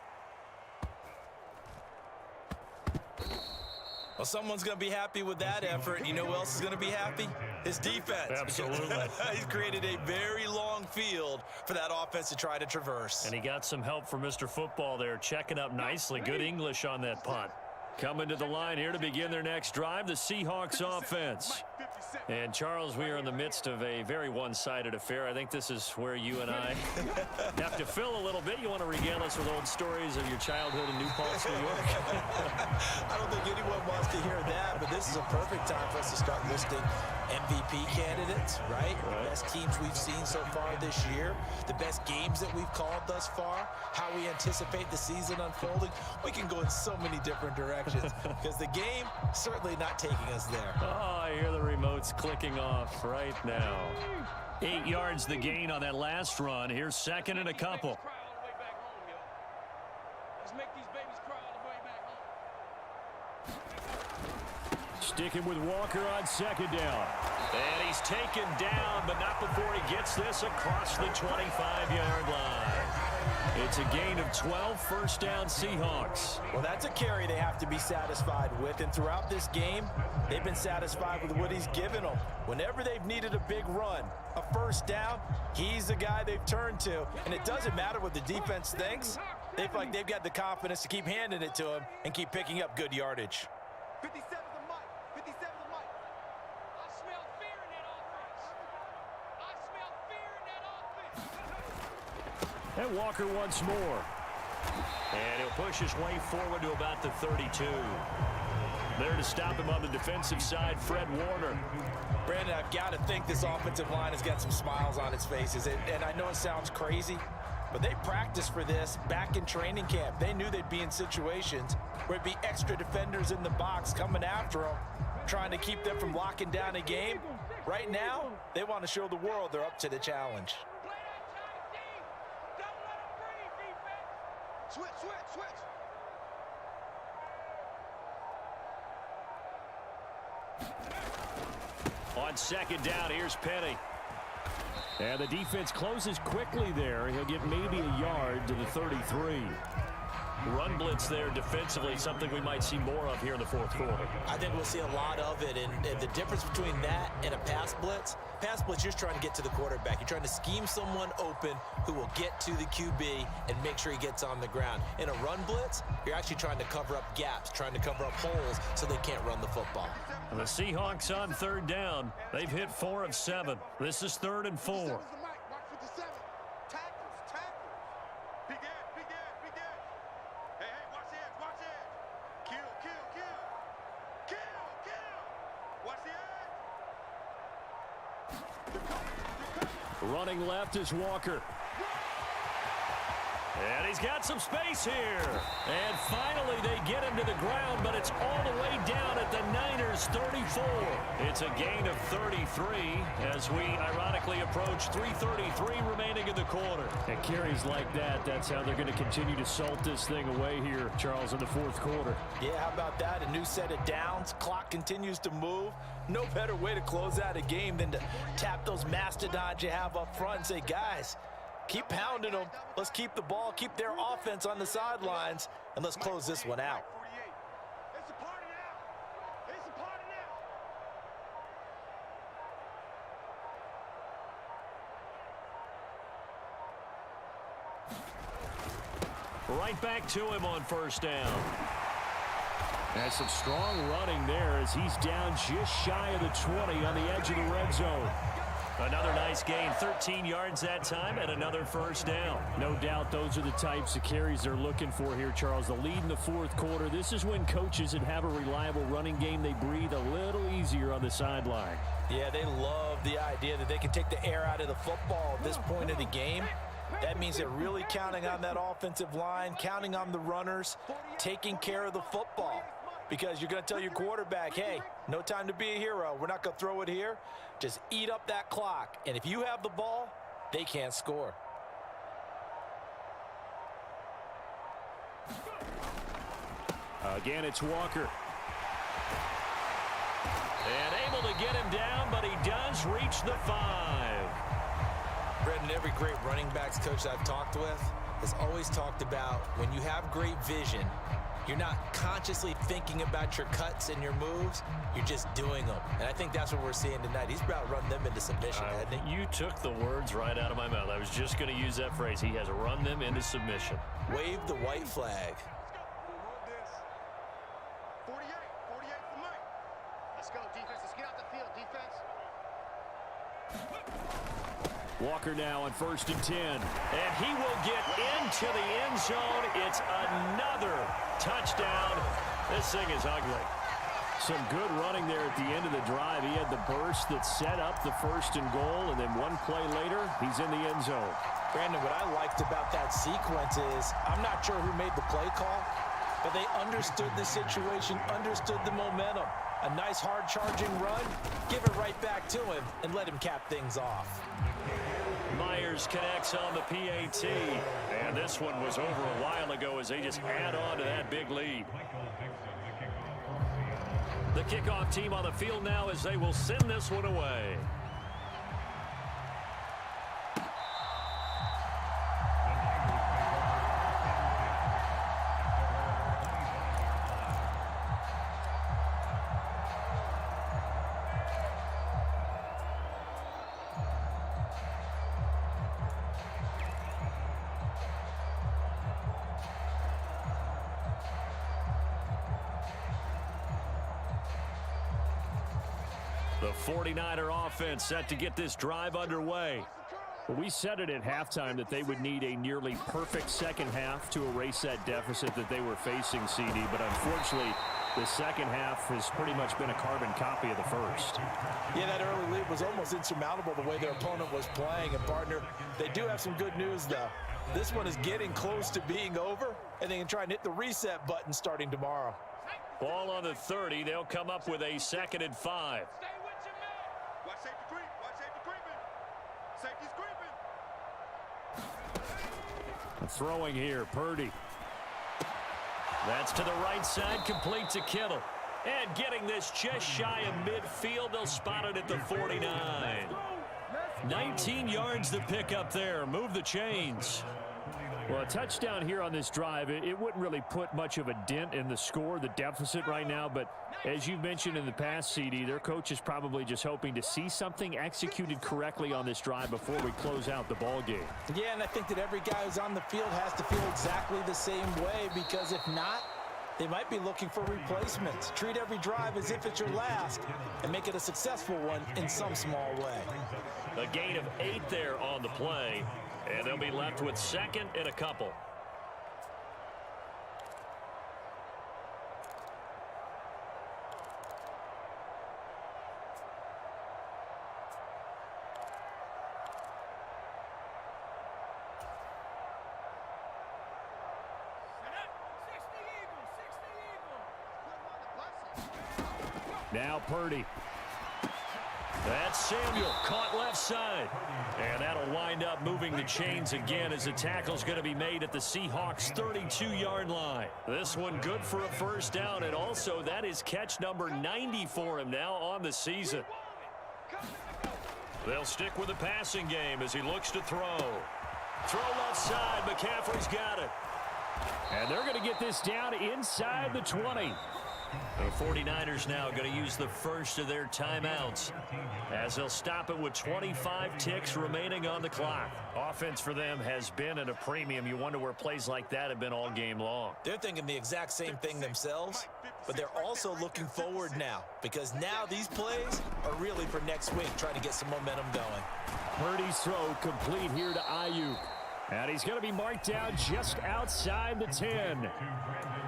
[SPEAKER 4] Well, someone's going to be happy with that effort. You know who else is going to be happy? His defense.
[SPEAKER 2] Absolutely.
[SPEAKER 4] He's created a very long field for that offense to try to traverse.
[SPEAKER 2] And he got some help from Mr. Football there, checking up nicely. Good English on that punt. Coming to the line here to begin their next drive, the Seahawks offense. And, Charles, we are in the midst of a very one-sided affair. I think this is where you and I have to fill a little bit. You want to regale us with old stories of your childhood in New Paltz, New York?
[SPEAKER 4] I don't think anyone wants to hear that, but this is a perfect time for us to start listing MVP candidates, right? The best teams we've seen so far this year, the best games that we've called thus far, how we anticipate the season unfolding. We can go in so many different directions because the game certainly not taking us there.
[SPEAKER 2] Oh, I hear the remotes clicking off right now. 8 yards the gain on that last run. Here's 2nd and a couple.
[SPEAKER 3] Let's make these babies cry all the way back home.
[SPEAKER 1] Sticking with Walker on 2nd down.
[SPEAKER 2] And he's taken down, but not before he gets this across the 25-yard line. It's a gain of 12, 1st down Seahawks.
[SPEAKER 4] Well, that's a carry they have to be satisfied with, and throughout this game, they've been satisfied with what he's given them. Whenever they've needed a big run, a 1st down, he's the guy they've turned to, and it doesn't matter what the defense thinks. They feel like they've got the confidence to keep handing it to him and keep picking up good yardage.
[SPEAKER 3] 57 the mic, 57 the mic. I smell fear in that offense. I smell fear in that offense.
[SPEAKER 1] And Walker once more.
[SPEAKER 2] And he'll push his way forward to about the 32. There to stop him on the defensive side, Fred Warner.
[SPEAKER 4] Brandon, I've got to think this offensive line has got some smiles on its faces. And I know it sounds crazy, but they practiced for this back in training camp. They knew they'd be in situations where it'd be extra defenders in the box coming after them, trying to keep them from locking down a game. Right now, they want to show the world they're up to the challenge.
[SPEAKER 3] Play that tight D. Don't let him breathe, defense. Switch, switch, switch.
[SPEAKER 2] On second down, here's Penny.
[SPEAKER 1] And the defense closes quickly there. He'll get maybe a yard to the 33.
[SPEAKER 2] Run blitz there defensively, something we might see more of here in the fourth quarter.
[SPEAKER 4] I think we'll see a lot of it, and the difference between that and a pass blitz, you're trying to get to the quarterback. You're trying to scheme someone open who will get to the QB and make sure he gets on the ground. In a run blitz, you're actually trying to cover up gaps, trying to cover up holes so they can't run the football.
[SPEAKER 2] The Seahawks on third down. They've hit 4 of 7. This is 3rd and 4.
[SPEAKER 3] Watch 57. Tackles. Big edge. Hey, watch edge. Kill. Watch the edge.
[SPEAKER 1] Running left is Walker.
[SPEAKER 2] And he's got some space here. And finally they get him to the ground, but it's all the way down at the Niners' 34. It's a gain of 33 as we ironically approach 3:33 remaining in the quarter.
[SPEAKER 1] And carries like that, that's how they're going to continue to salt this thing away here, Charles, in the fourth quarter.
[SPEAKER 4] Yeah, how about that? A new set of downs. Clock continues to move. No better way to close out a game than to tap those mastodons you have up front and say, guys, keep pounding them. Let's keep the ball, keep their offense on the sidelines, and let's close this one out.
[SPEAKER 3] It's a party now.
[SPEAKER 2] Right back to him on first down.
[SPEAKER 1] And some strong running there as he's down just shy of the 20 on the edge of the red zone.
[SPEAKER 2] Another nice gain, 13 yards that time, and another first down.
[SPEAKER 1] No doubt those are the types of carries they're looking for here, Charles. The lead in the fourth quarter. This is when coaches that have a reliable running game, they breathe a little easier on the sideline.
[SPEAKER 4] Yeah, they love the idea that they can take the air out of the football at this point of the game. That means they're really counting on that offensive line, counting on the runners, taking care of the football. Because you're going to tell your quarterback, hey, no time to be a hero. We're not going to throw it here. Just eat up that clock. And if you have the ball, they can't score.
[SPEAKER 1] Again, it's Walker.
[SPEAKER 2] And able to get him down, but he does reach the 5.
[SPEAKER 4] Brendan, every great running backs coach I've talked with has always talked about when you have great vision, you're not consciously thinking about your cuts and your moves. You're just doing them. And I think that's what we're seeing tonight. He's about to run them into submission, hasn't he?
[SPEAKER 2] You took the words right out of my mouth. I was just going to use that phrase. He has run them into submission.
[SPEAKER 4] Wave the white flag.
[SPEAKER 3] Move this. 48 for Mike. Let's go, defense. Let's get out the field, defense.
[SPEAKER 1] Walker now on 1st and 10.
[SPEAKER 2] And he will get into the end zone. It's another touchdown. This thing is ugly.
[SPEAKER 1] Some good running there at the end of the drive. He had the burst that set up the 1st and goal, and then one play later, he's in the end zone.
[SPEAKER 4] Brandon, what I liked about that sequence is I'm not sure who made the play call, but they understood the situation, understood the momentum. A nice hard-charging run, give it right back to him, and let him cap things off.
[SPEAKER 2] Myers connects on the PAT. And this one was over a while ago as they just add on to that big lead. The kickoff team on the field now as they will send this one away. The 49er offense set to get this drive underway.
[SPEAKER 1] Well, we said it at halftime that they would need a nearly perfect second half to erase that deficit that they were facing, CD. But unfortunately, the second half has pretty much been a carbon copy of the first.
[SPEAKER 4] Yeah, that early lead was almost insurmountable the way their opponent was playing. And, partner, they do have some good news, though. This one is getting close to being over, and they can try and hit the reset button starting tomorrow.
[SPEAKER 2] Ball on the 30. They'll come up with a 2nd and 5.
[SPEAKER 3] Watch safety creep. Watch safety creeping. Safety's creeping.
[SPEAKER 1] Throwing here, Purdy.
[SPEAKER 2] That's to the right side, complete to Kittle. And getting this just shy of midfield, they'll spot it at the 49. 19 yards to pick up there. Move the chains.
[SPEAKER 1] Well, a touchdown here on this drive, it wouldn't really put much of a dent in the score, the deficit right now. But as you've mentioned in the past, CD, their coach is probably just hoping to see something executed correctly on this drive before we close out the ball game.
[SPEAKER 4] Yeah, and I think that every guy who's on the field has to feel exactly the same way, because if not, they might be looking for replacements. Treat every drive as if it's your last and make it a successful one in some small way.
[SPEAKER 2] A gain of 8 there on the play, and they'll be left with second and a couple.
[SPEAKER 1] Now Purdy.
[SPEAKER 2] That's Samuel, caught left side. And that'll wind up moving the chains again as the tackle's going to be made at the Seahawks' 32-yard line. This one good for a first down, and also that is catch number 90 for him now on the season. They'll stick with the passing game as he looks to throw. Throw left side, McCaffrey's got it.
[SPEAKER 1] And they're going to get this down inside the 20.
[SPEAKER 2] The 49ers now going to use the first of their timeouts as they'll stop it with 25 ticks remaining on the clock.
[SPEAKER 1] Offense for them has been at a premium. You wonder where plays like that have been all game long.
[SPEAKER 4] They're thinking the exact same thing themselves, but they're also looking forward now, because now these plays are really for next week, trying to get some momentum going.
[SPEAKER 1] Purdy's throw complete here to Ayuk. And he's going to be marked down just outside the 10.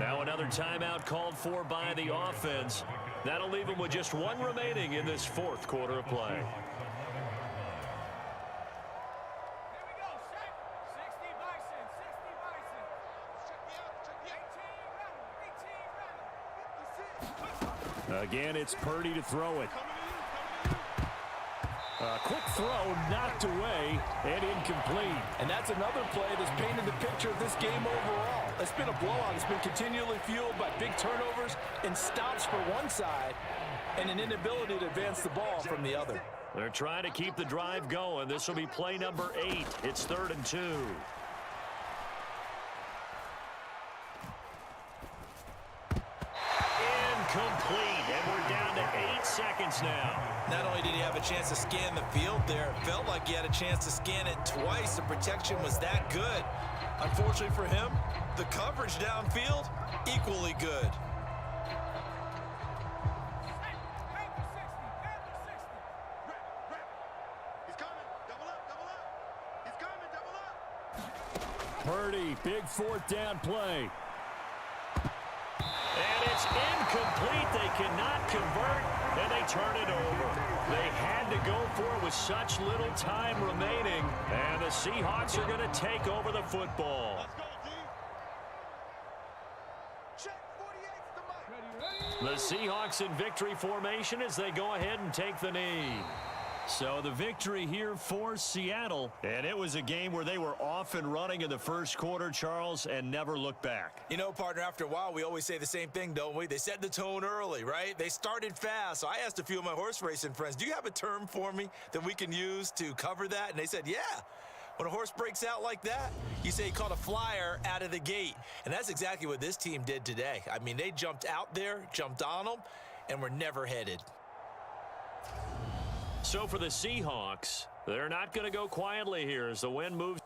[SPEAKER 2] Now another timeout called for by the offense. That'll leave them with just one remaining in this fourth quarter of play.
[SPEAKER 1] Again, it's Purdy to throw it. A quick throw knocked away and incomplete.
[SPEAKER 6] And that's another play that's painted the picture of this game overall. It's been a blowout. It's been continually fueled by big turnovers and stops for one side and an inability to advance the ball from the other.
[SPEAKER 2] They're trying to keep the drive going. This will be play number 8. It's 3rd and 2. Incomplete, and we're down to 8 seconds now.
[SPEAKER 4] Not only did he have a chance to scan the field there, it felt like he had a chance to scan it twice. The protection was that good. Unfortunately for him, the coverage downfield, equally good.
[SPEAKER 3] He's coming. Double up, double up. He's coming, double up.
[SPEAKER 1] Purdy, big 4th down play.
[SPEAKER 2] And it's incomplete. They cannot convert, and they turn it over. They had to go for it with such little time remaining, and the Seahawks are going to take over the football.
[SPEAKER 3] Let's go, D. Check 48's the mic.
[SPEAKER 2] The Seahawks in victory formation as they go ahead and take the knee. So the victory here for Seattle, and it was a game where they were off and running in the first quarter, Charles, and never looked back.
[SPEAKER 4] You know, partner, after a while, we always say the same thing, don't we? They set the tone early, right? They started fast. So I asked a few of my horse racing friends, do you have a term for me that we can use to cover that? And they said, yeah. When a horse breaks out like that, you say he caught a flyer out of the gate. And that's exactly what this team did today. I mean, they jumped out there, jumped on them, and were never headed.
[SPEAKER 2] So for the Seahawks, they're not going to go quietly here as the win moves